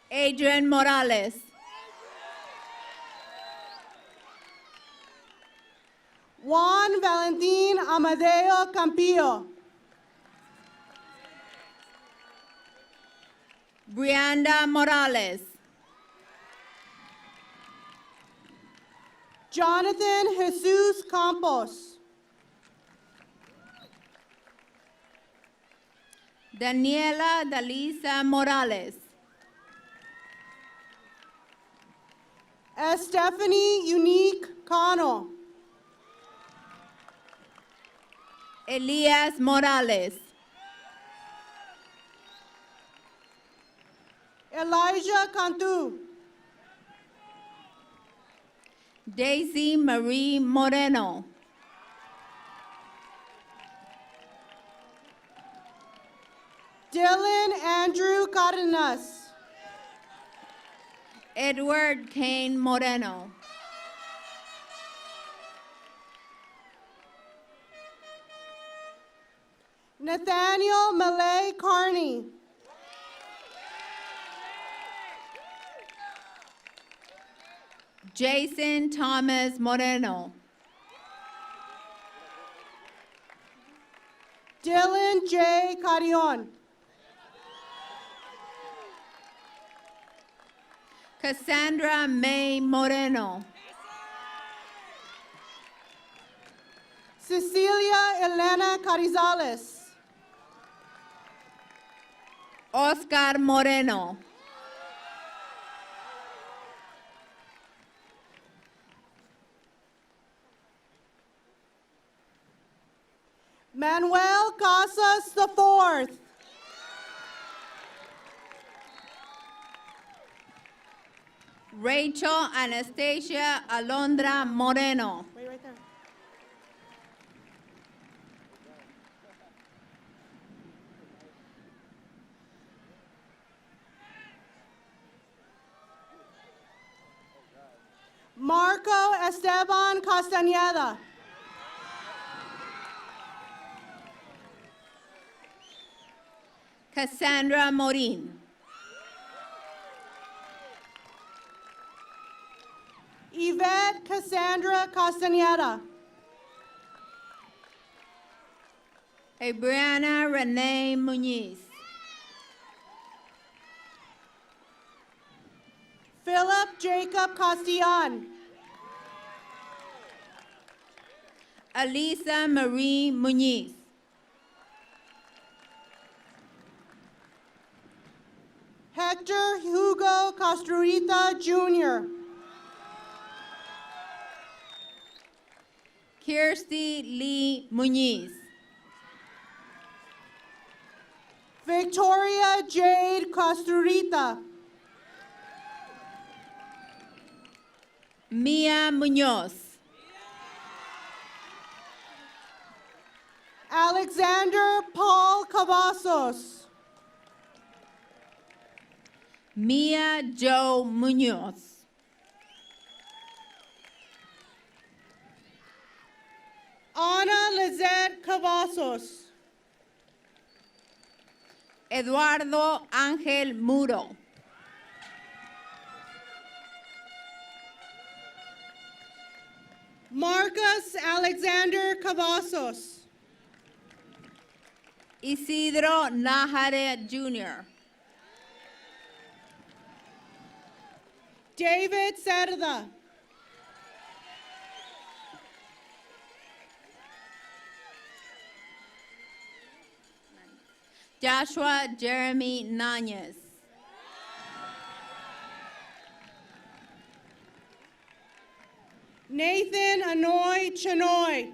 Adrian Morales. Juan Valentin Amadeo Campillo. Brianda Morales. Jonathan Jesus Campos. Daniela Dalisa Morales. Stephanie Unique Cano. Elias Morales. Elijah Cantu. Daisy Marie Moreno. Dylan Andrew Cardenas. Edward Kane Moreno. Nathaniel Malay Carney. Jason Thomas Moreno. Dylan J. Carrion. Cassandra May Moreno. Cecilia Elena Carizales. Oscar Moreno. Manuel Casas IV. Rachel Anastasia Alondra Moreno. Wait right there. Marco Esteban Castañeda. Cassandra Morin. Yvette Cassandra Castañeda. Brianna Renee Muniz. Philip Jacob Castellan. Elisa Marie Muñiz. Hector Hugo Castrita Jr. Kirsty Lee Muñiz. Victoria Jade Castrita. Mia Muñoz. Alexander Paul Cavazos. Mia Joe Muñoz. Ana Lizette Cavazos. Eduardo Ángel Muro. Marcus Alexander Cavazos. Isidro Nájare Jr. David Cerda. Joshua Jeremy Náñez. Nathan Anoy Chenoy.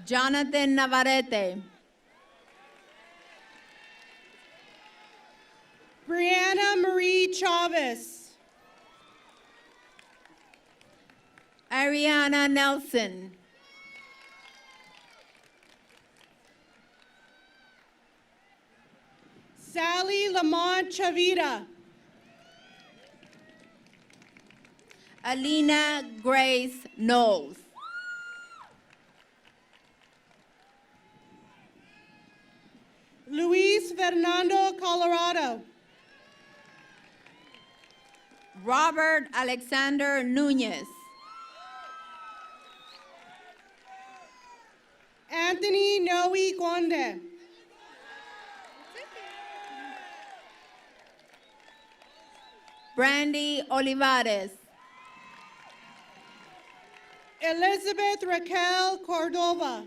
Jonathan Navarrete. Brianna Marie Chavez. Ariana Nelson. Sally Lamont Chavita. Alina Grace Knowles. Luis Fernando Colorado. Robert Alexander Núñez. Anthony Noe Conde. Brandy Olivares. Elizabeth Raquel Cordova.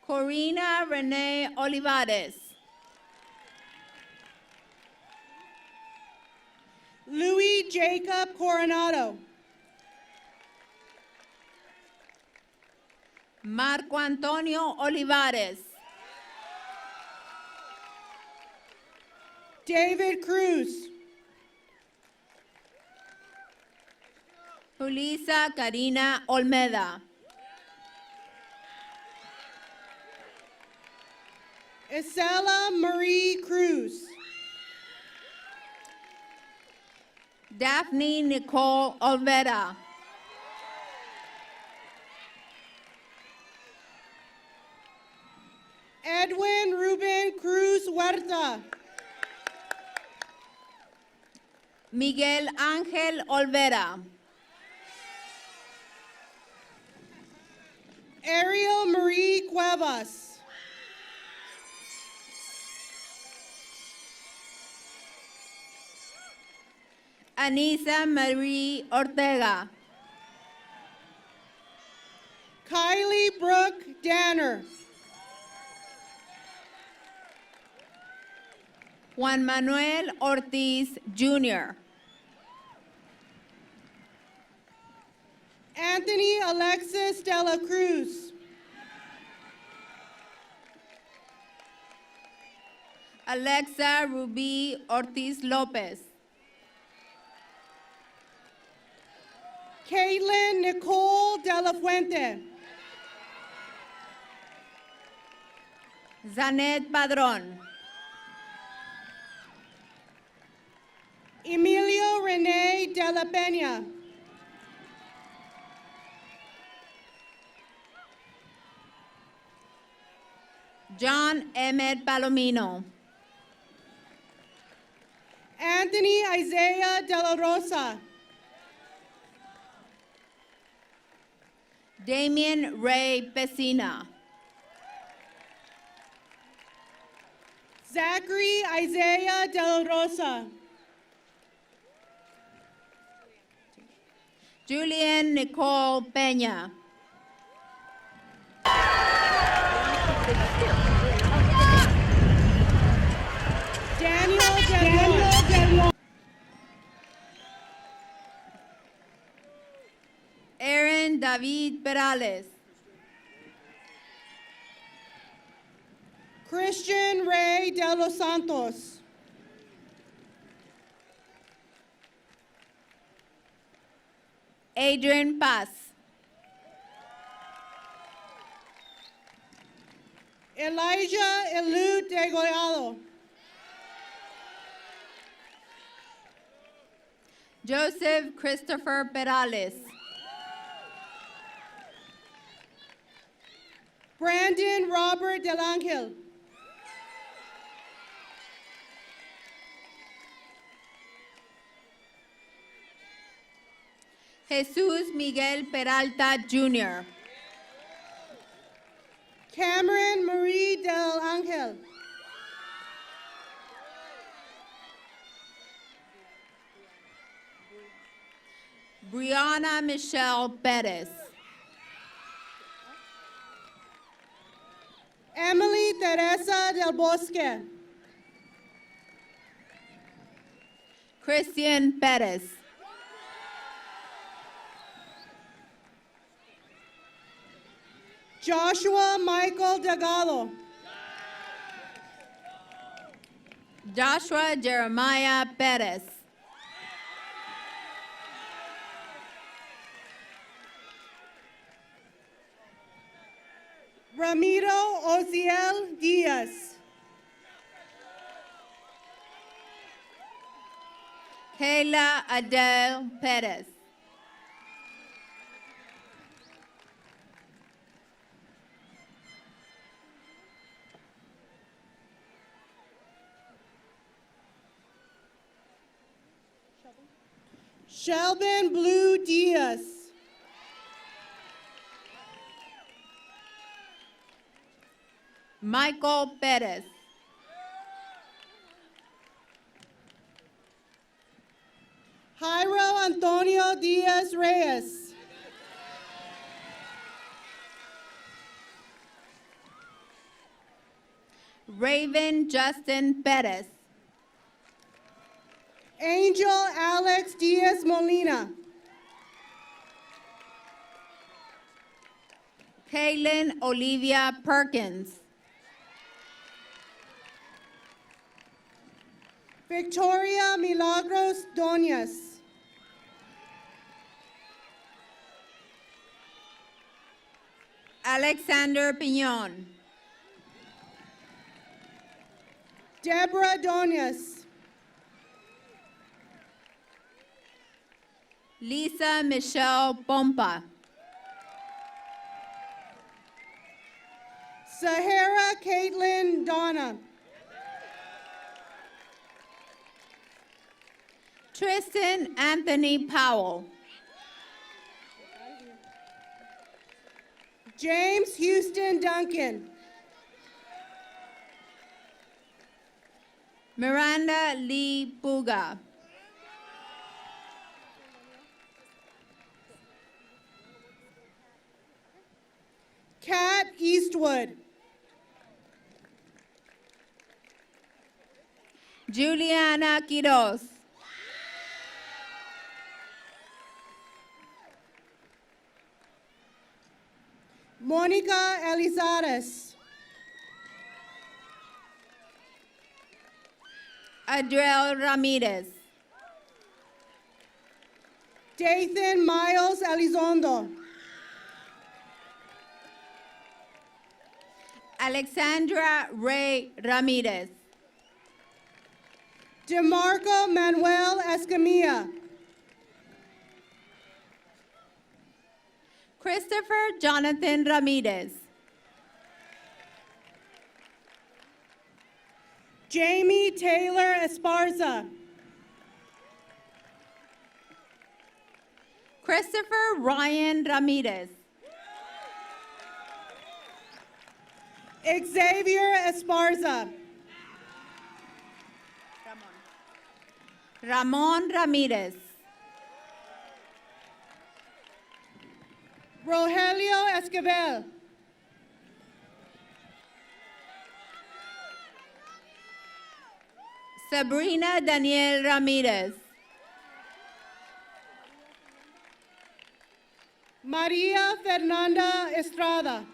Corina Renee Olivares. Louis Jacob Coronado. Marco Antonio Olivares. David Cruz. Julissa Karina Olmeda. Isela Marie Cruz. Daphne Nicole Olvera. Edwin Ruben Cruz Huerta. Miguel Ángel Olvera. Ariel Marie Cuevas. Anisa Marie Ortega. Kylie Brooke Danner. Juan Manuel Ortiz Jr. Anthony Alexis Dela Cruz. Alexa Ruby Ortiz Lopez. Caitlin Nicole De La Fuente. Zanet Padrón. Emilio Rene De La Peña. John Emmett Palomino. Anthony Isaiah De La Rosa. Damien Ray Pesina. Zachary Isaiah De La Rosa. Julian Nicole Peña. Daniel. Aaron David Perales. Christian Ray de los Santos. Adrian Paz. Elijah Elud Degollado. Joseph Christopher Perales. Brandon Robert Del Angel. Jesus Miguel Peralta Jr. Cameron Marie Del Angel. Brianna Michelle Perez. Emily Teresa Del Bosque. Christian Perez. Joshua Michael Delgado. Joshua Jeremiah Perez. Ramiro Oziel Diaz. Kayla Adele Perez. Shelvin Blue Diaz. Michael Perez. Jairo Antonio Diaz Reyes. Raven Justin Perez. Angel Alex Diaz Molina. Kaylin Olivia Perkins. Victoria Milagros Doñas. Alexander Piñon. Deborah Doñas. Lisa Michelle Pompa. Sahara Caitlin Donna. Tristan Anthony Powell. James Houston Duncan. Miranda Lee Puga. Kat Eastwood. Juliana Quiroz. Monica Elizares. Adriel Ramirez. Dathan Miles Elizondo. Alexandra Ray Ramirez. DeMarco Manuel Escamilla. Christopher Jonathan Ramirez. Jamie Taylor Esparza. Christopher Ryan Ramirez. Xavier Esparza. Ramon Ramirez. Rogelio Esquivel. Sabrina Daniel Ramirez. Maria Fernanda Estrada.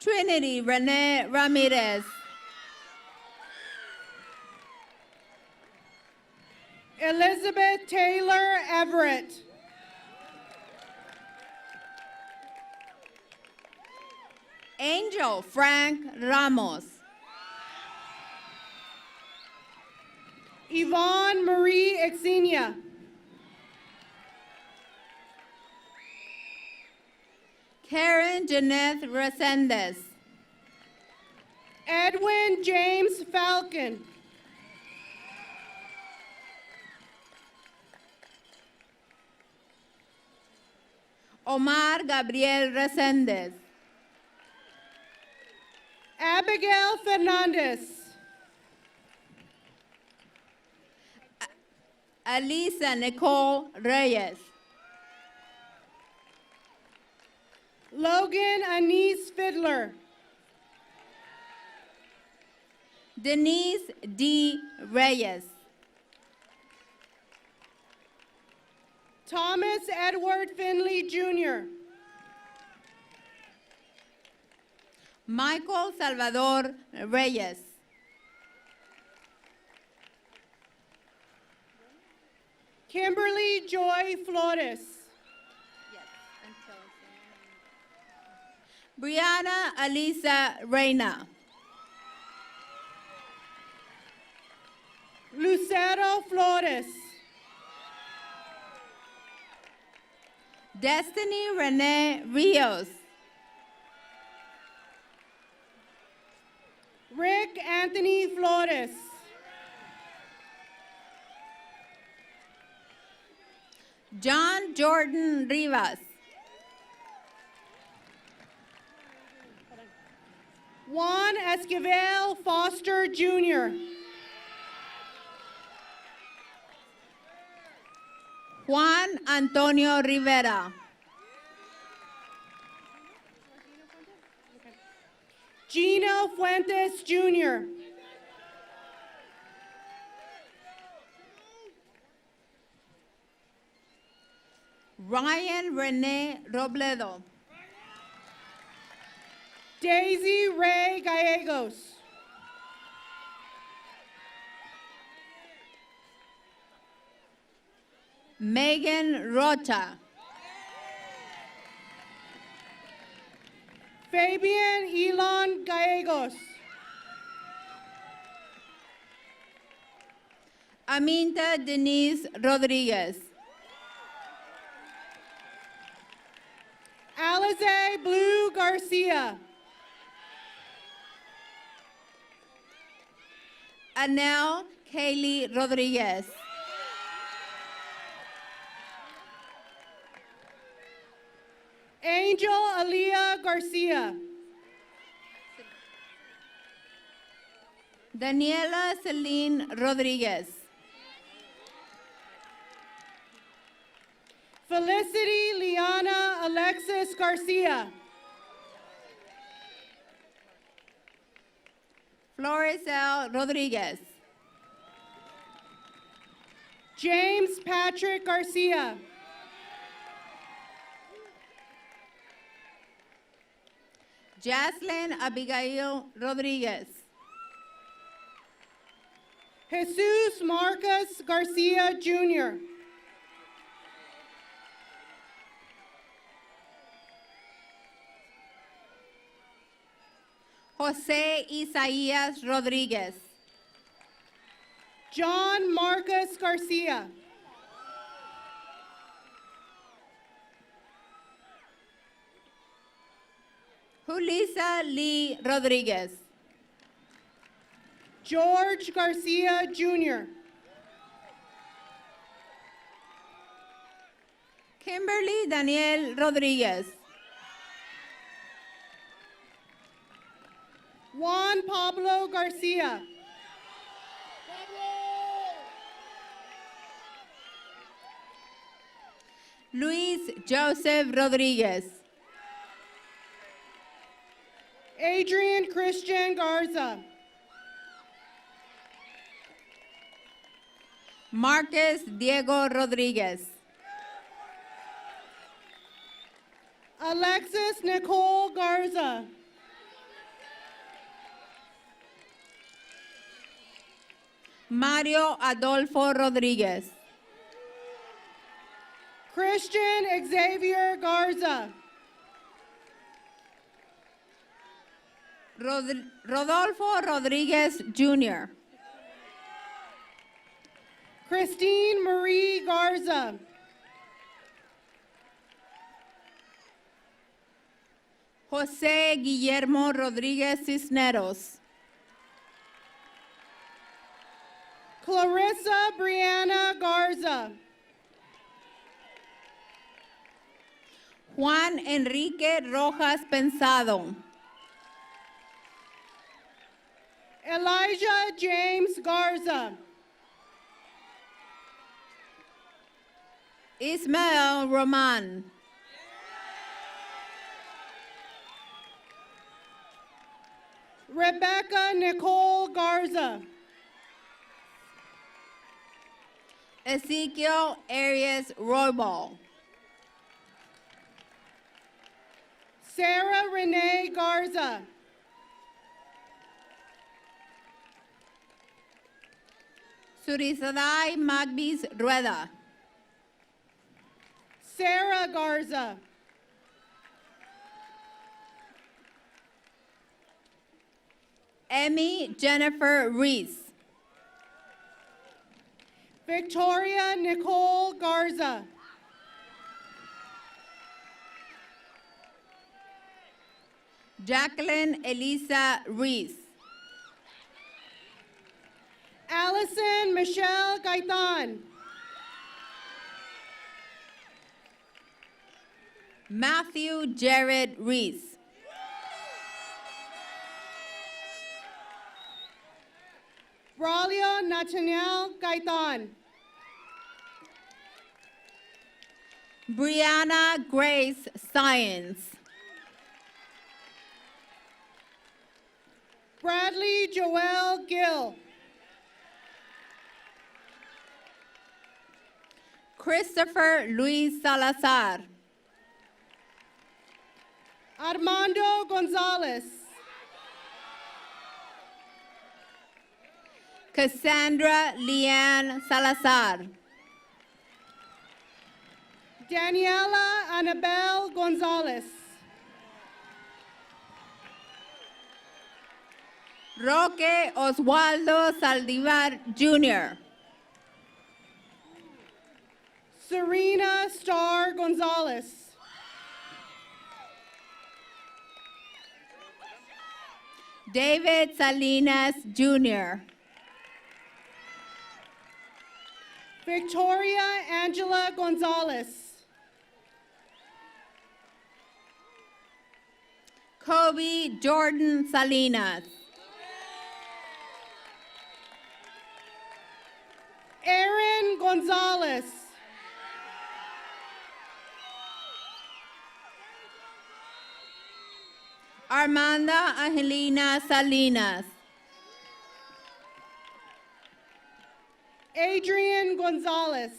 Trinity Renee Ramirez. Elizabeth Taylor Everett. Angel Frank Ramos. Yvonne Marie Exenia. Karen Janeth Resendez. Edwin James Falcon. Omar Gabriel Resendez. Abigail Fernandez. Alisa Nicole Reyes. Logan Anise Fiddler. Denise D. Reyes. Thomas Edward Finley Jr. Michael Salvador Reyes. Kimberly Joy Flores. Brianna Alisa Reyna. Lucero Flores. Destiny Renee Rios. Rick Anthony Flores. John Jordan Rivas. Juan Esquivel Foster Jr. Juan Antonio Rivera. Gino Fuentes Jr. Ryan Rene Robledo. Daisy Ray Gallegos. Megan Rota. Fabian Elon Gallegos. Aminta Denise Rodriguez. Alize Blue Garcia. Anel Kaylee Rodriguez. Angel Aaliyah Garcia. Daniela Celine Rodriguez. Felicity Liana Alexis Garcia. Florisel Rodriguez. James Patrick Garcia. Jaslyn Abigail Rodriguez. Jesus Marcus Garcia Jr. Jose Isaías Rodriguez. John Marcus Garcia. Julissa Lee Rodriguez. George Garcia Jr. Kimberly Daniel Rodriguez. Juan Pablo Garcia. Luis Joseph Rodriguez. Adrian Christian Garza. Marcus Diego Rodriguez. Alexis Nicole Garza. Mario Adolfo Rodriguez. Christian Xavier Garza. Rodolfo Rodriguez Jr. Christine Marie Garza. Jose Guillermo Rodriguez Cisneros. Clarissa Brianna Garza. Juan Enrique Rojas Pensado. Elijah James Garza. Ismael Roman. Rebecca Nicole Garza. Ezekiel Arias Roybal. Sarah Renee Garza. Surisadai Magbis Rueda. Sarah Garza. Emmy Jennifer Reese. Victoria Nicole Garza. Jacqueline Elisa Reese. Allison Michelle Gaitan. Matthew Jared Reese. Braulio Nathaniel Gaitan. Brianna Grace Science. Bradley Joel Gill. Christopher Luis Salazar. Armando Gonzalez. Cassandra Leanne Salazar. Daniela Anabel Gonzalez. Roque Oswaldo Saldivar Jr. Serena Star Gonzalez. David Salinas Jr. Victoria Angela Gonzalez. Kobe Jordan Salinas. Aaron Gonzalez. Armanda Angelina Salinas. Adrian Gonzalez.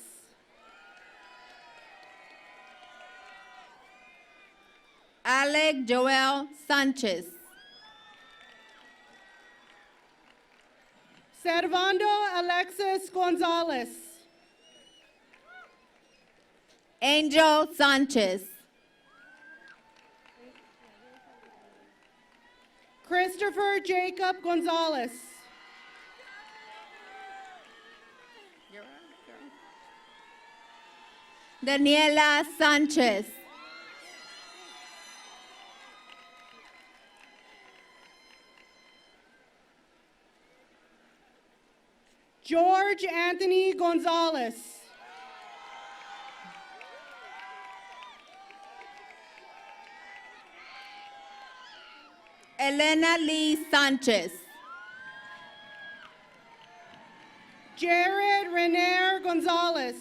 Alec Joel Sanchez. Servando Alexis Gonzalez. Angel Sanchez. Christopher Jacob Gonzalez. Daniela Sanchez. George Anthony Gonzalez. Elena Lee Sanchez. Jared Renair Gonzalez.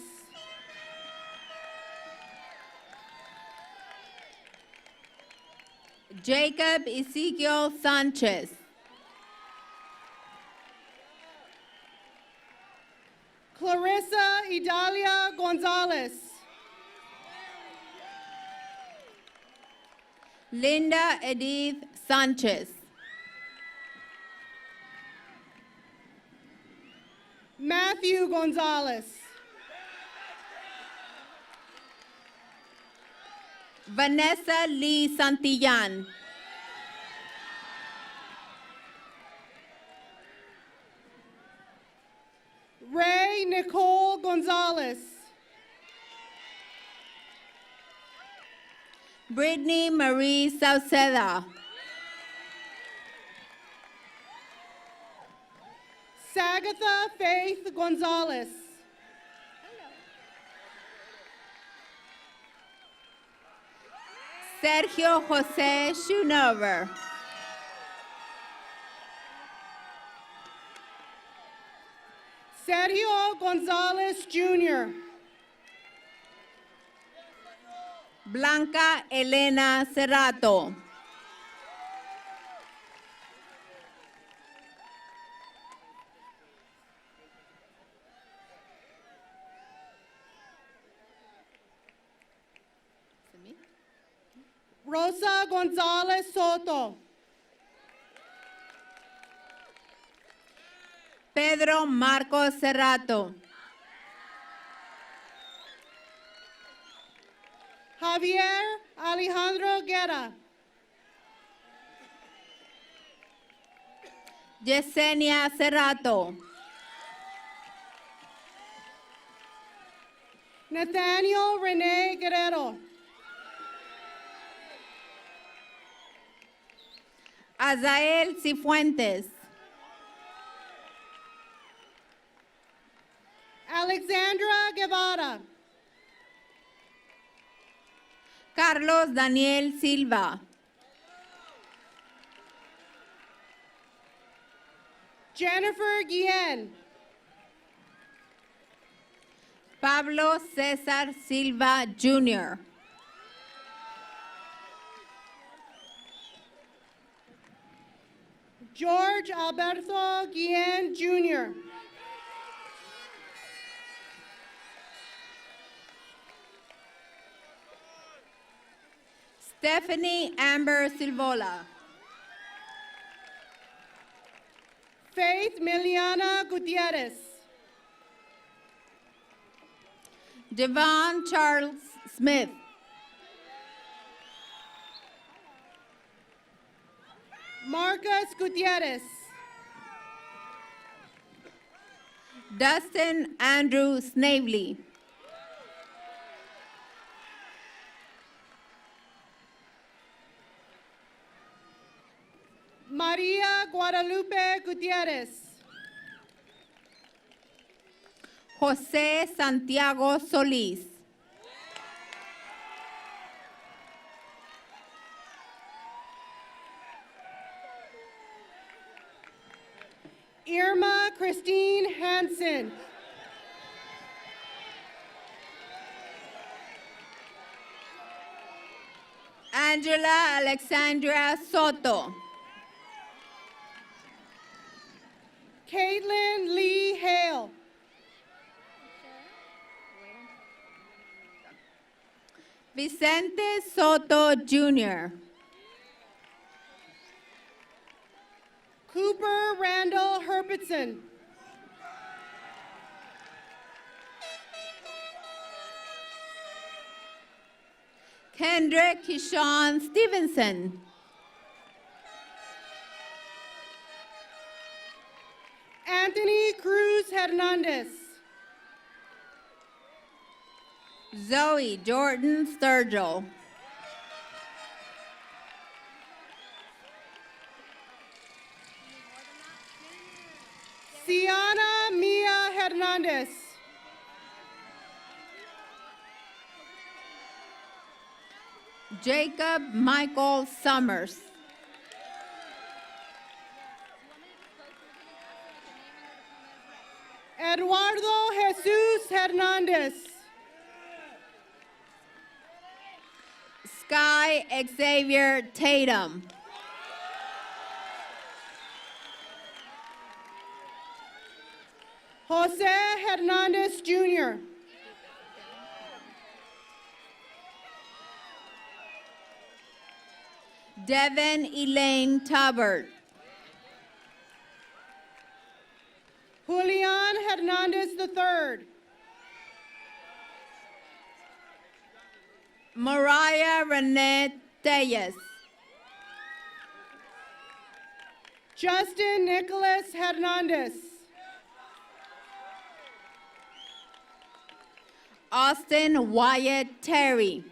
Jacob Ezekiel Sanchez. Clarissa Idalia Gonzalez. Linda Edith Sanchez. Matthew Gonzalez. Vanessa Lee Santillan. Ray Nicole Gonzalez. Brittany Marie Sauceda. Sagatha Faith Gonzalez. Sergio Jose Schoonover. Sergio Gonzalez Jr. Blanca Elena Cerrato. Rosa Gonzalez Soto. Pedro Marcos Cerrato. Javier Alejandro Guerra. Yesenia Cerrato. Nathaniel Rene Guerrero. Azael Cifuentes. Alexandra Guevara. Carlos Daniel Silva. Jennifer Guillen. Pablo Cesar Silva Jr. George Alberto Guillen Jr. Stephanie Amber Silvola. Faith Miliana Gutierrez. Devon Charles Smith. Marcus Gutierrez. Dustin Andrew Snavely. Maria Guadalupe Gutierrez. José Santiago Solís. Irma Christine Hansen. Angela Alexandra Soto. Caitlin Lee Hale. Vicente Soto Jr. Cooper Randall Herbertson. Kendrick Kishawn Stevenson. Anthony Cruz Hernandez. Zoe Jordan Sturgill. Siana Mia Hernandez. Jacob Michael Summers. Eduardo Jesus Hernandez. Sky Jose Xavier Tatum. Jose Hernandez Jr. Devin Elaine Tubbert. Julian Hernandez III. Mariah Renee Tellez. Justin Nicholas Hernandez. Austin Wyatt Terry.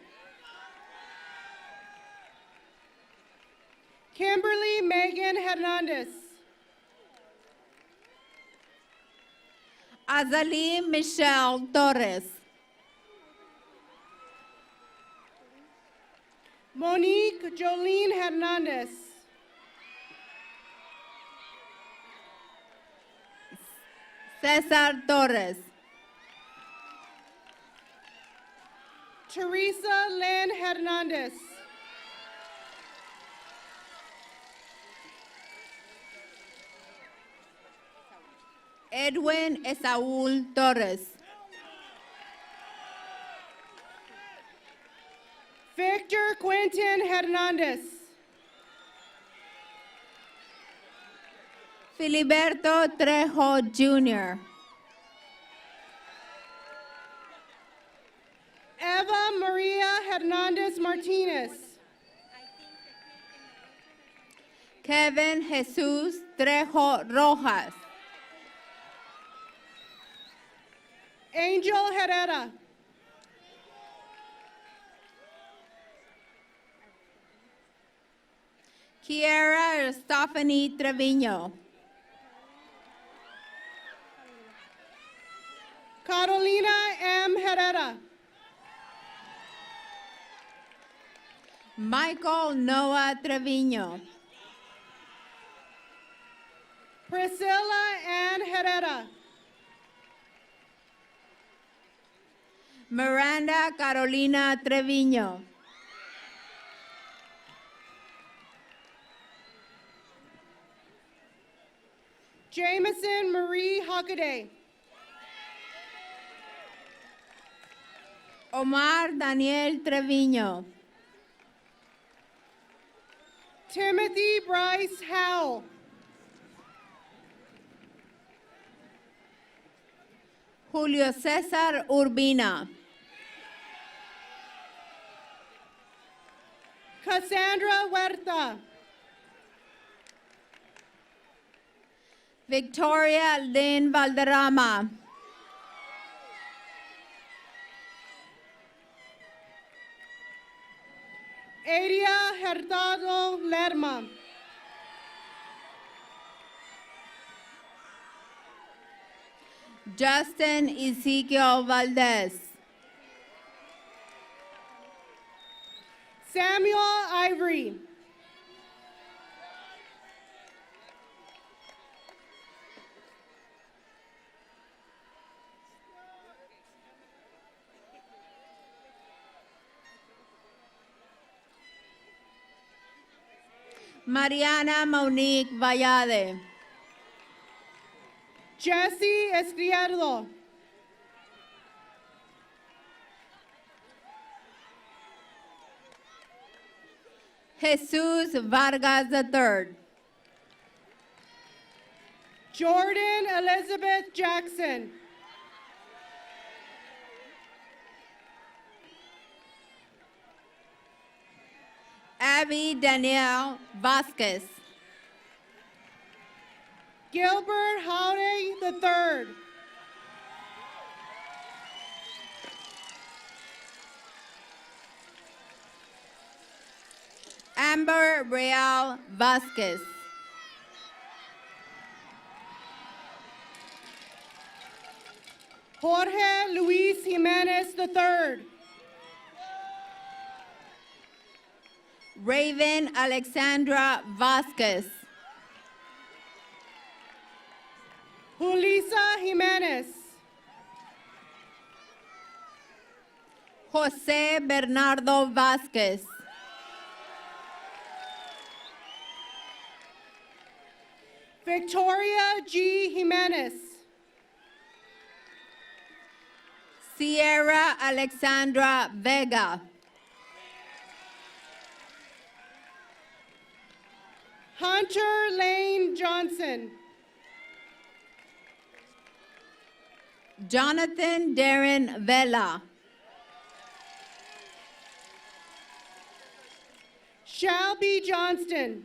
Kimberly Megan Hernandez. Azali Michelle Torres. Monique Jolene Hernandez. Cesar Torres. Teresa Lynn Hernandez. Edwin Esaúl Torres. Victor Quentin Hernandez. Filiberto Trejo Jr. Eva Maria Hernandez Martinez. Kevin Jesus Trejo Rojas. Angel Herrera. Kiera Stephanie Trevino. Carolina M. Herrera. Michael Noah Trevino. Priscilla Ann Herrera. Miranda Carolina Trevino. Jameson Marie Hockaday. Omar Daniel Trevino. Timothy Bryce Howell. Julio Cesar Urbina. Cassandra Huerta. Victoria Lynn Valderrama. Aria Hurtado Lerma. Justin Ezekiel Valdez. Samuel Ivory. Mariana Monique Vallade. Jesse Escrierdo. Jesus Vargas III. Jordan Elizabeth Jackson. Abby Danielle Vasquez. Gilbert Howdy III. Amber Real Vasquez. Jorge Luis Jimenez III. Raven Alexandra Vasquez. Julissa Jimenez. Jose Bernardo Vasquez. Victoria G. Jimenez. Sierra Alexandra Vega. Hunter Lane Johnson. Jonathan Darren Vela. Shelby Johnston.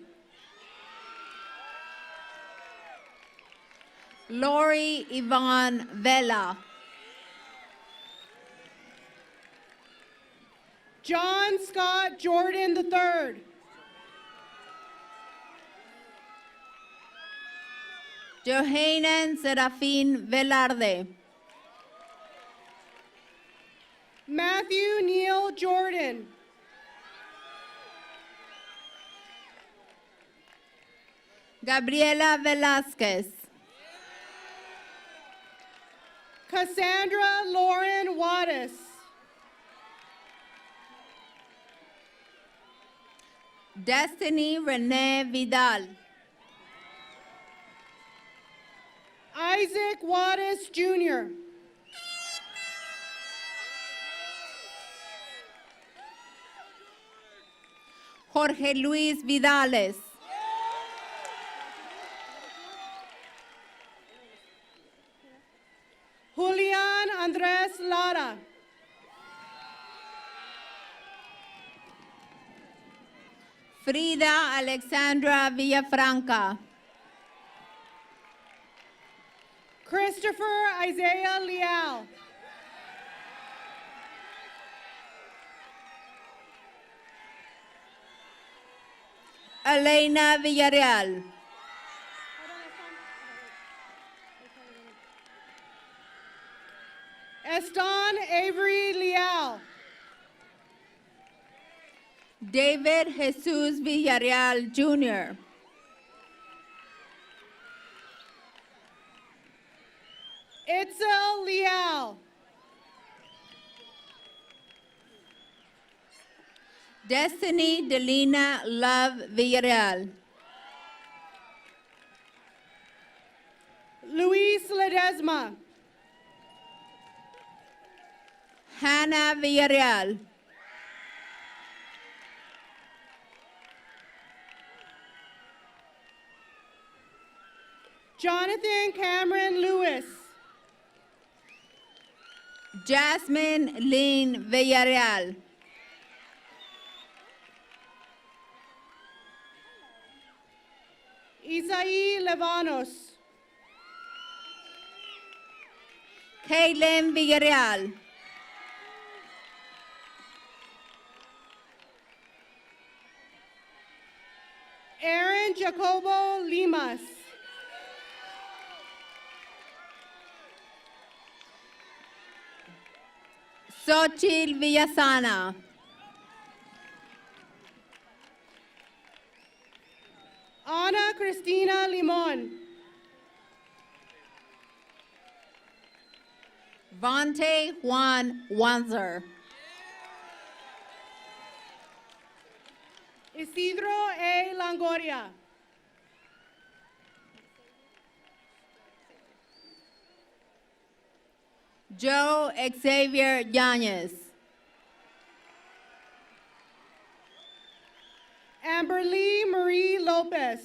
Lori Yvonne Vela. John Scott Jordan III. Johanan Serafin Velarde. Matthew Neal Jordan. Gabriela Velasquez. Cassandra Lauren Wattis. Destiny Renee Vidal. Isaac Wattis Jr. Jorge Luis Vidales. Julian Andres Lara. Frida Alexandra Villafranca. Christopher Isaiah Leal. Elena Villarreal. Eston Avery Leal. David Jesus Villarreal Jr. Itzel Leal. Destiny Delina Love Villarreal. Luis Ledesma. Hannah Villarreal. Jonathan Cameron Lewis. Jasmine Lynn Villarreal. Isaí Levanos. Kaylin Villarreal. Aaron Jacobo Limas. Xochitl Villasana. Ana Cristina Limon. Vontae Juan Wanzer. Isidro A. Longoria. Joe Xavier Yanez. Amberly Marie Lopez.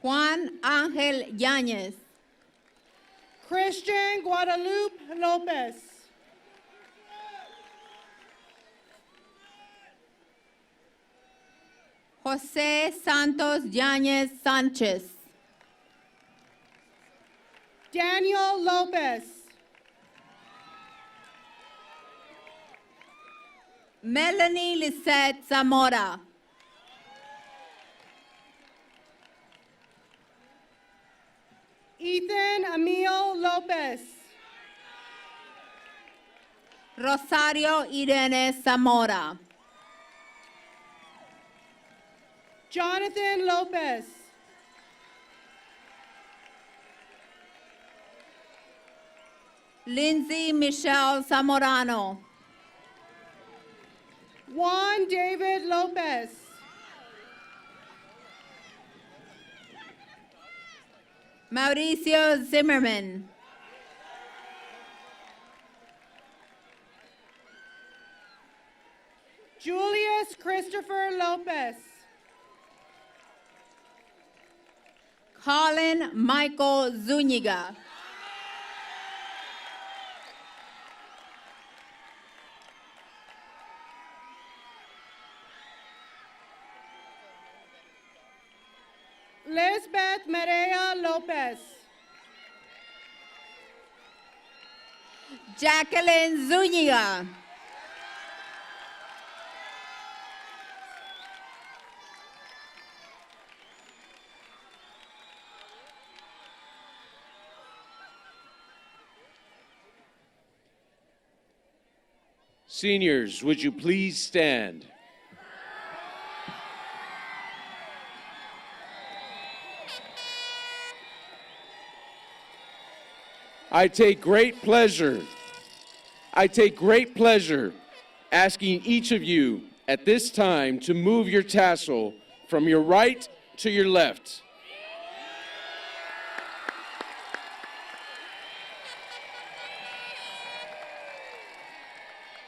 Juan Angel Yanez. Christian Guadalupe Lopez. Jose Santos Yanez Sanchez. Daniel Lopez. Melanie Lisette Zamora. Ethan Emil Lopez. Rosario Irene Zamora. Jonathan Lopez. Lindsay Michelle Zamorano. Juan David Lopez. Mauricio Zimmerman. Julius Christopher Lopez. Colin Michael Zuniga. Lisbeth Maria Lopez. Jacqueline Zuniga. Seniors, would you please stand? I take great pleasure asking each of you at this time to move your tassel from your right to your left.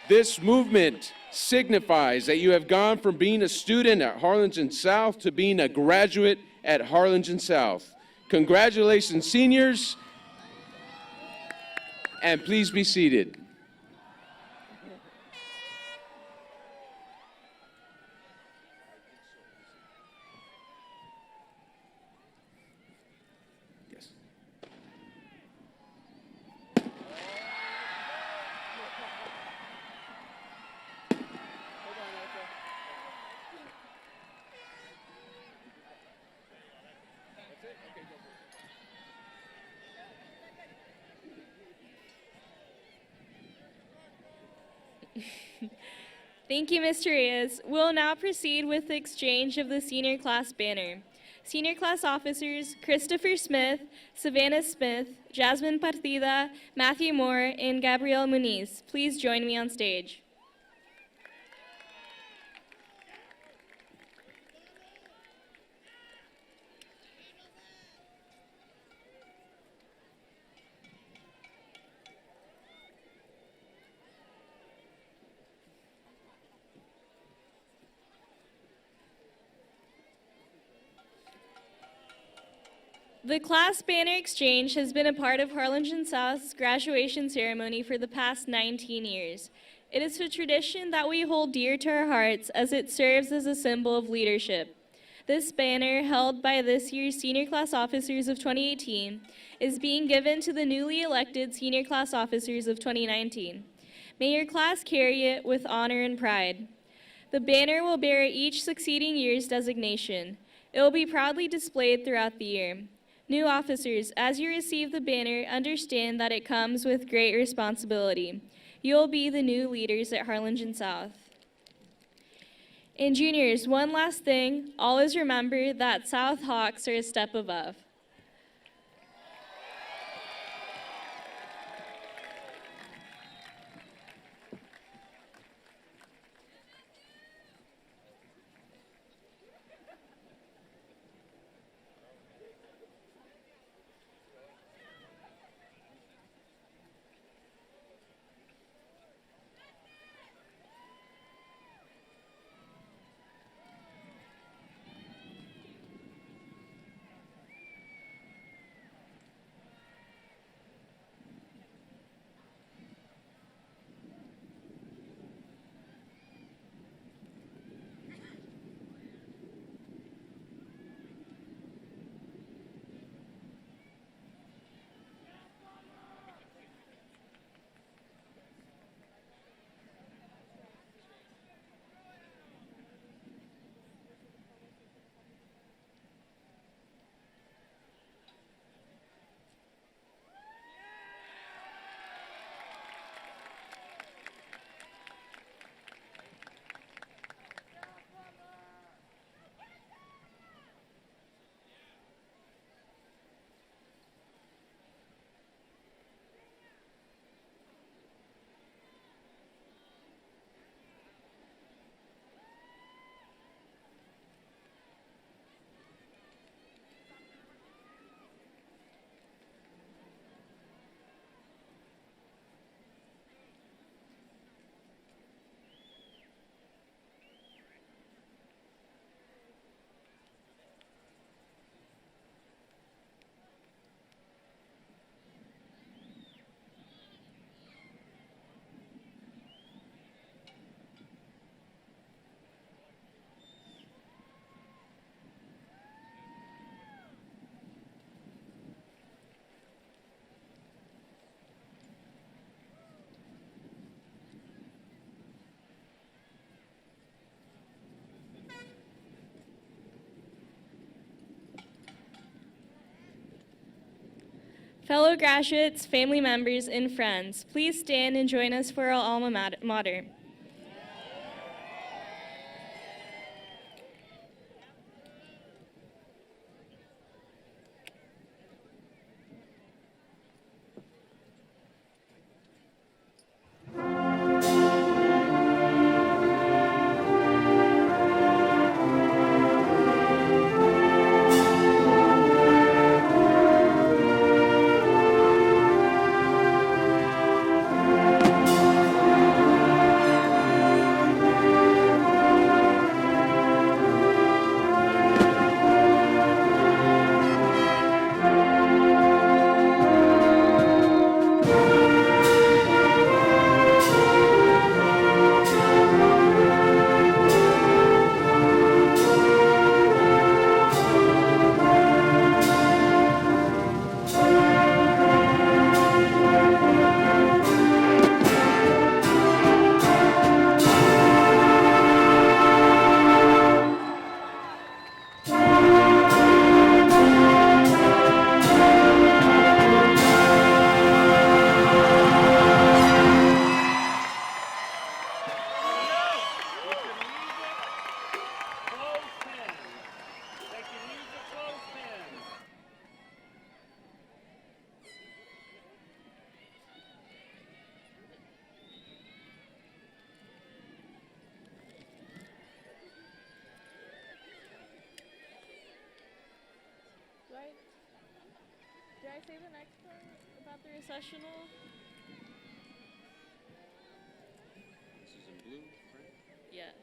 This movement signifies that you have gone from being a student at Harlingen South to being a graduate at Harlingen South. Congratulations, seniors, and please be seated. Thank you, Mr. Reyes. We'll now proceed with the exchange of the senior class banner. Senior class officers Christopher Smith, Savannah Smith, Jasmine Partida, Matthew Moore, and Gabrielle Muniz, please join me on stage. The class banner exchange has been a part of Harlingen South's graduation ceremony for the past 19 years. It is a tradition that we hold dear to our hearts as it serves as a symbol of leadership. This banner, held by this year's senior class officers of 2018, is being given to the newly elected senior class officers of 2019. May your class carry it with honor and pride. The banner will bear each succeeding year's designation. It will be proudly displayed throughout the year. New officers, as you receive the banner, understand that it comes with great responsibility. You will be the new leaders at Harlingen South. And juniors, one last thing, always remember that South Hawks are a step above. Fellow graduates, family members, and friends, please stand and join us for our alma mater. Did I say the next one about the recessional? This is in blue, right? Yes.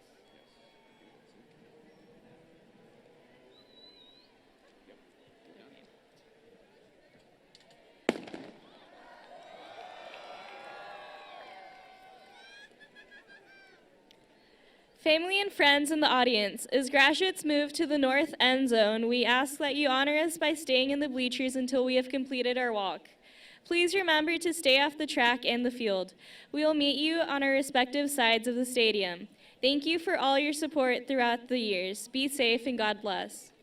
Family and friends in the audience, as graduates move to the north end zone, we ask that you honor us by staying in the bleachers until we have completed our walk. Please remember to stay off the track and the field. We will meet you on our respective sides of the stadium. Thank you for all your support throughout the years. Be safe and God bless.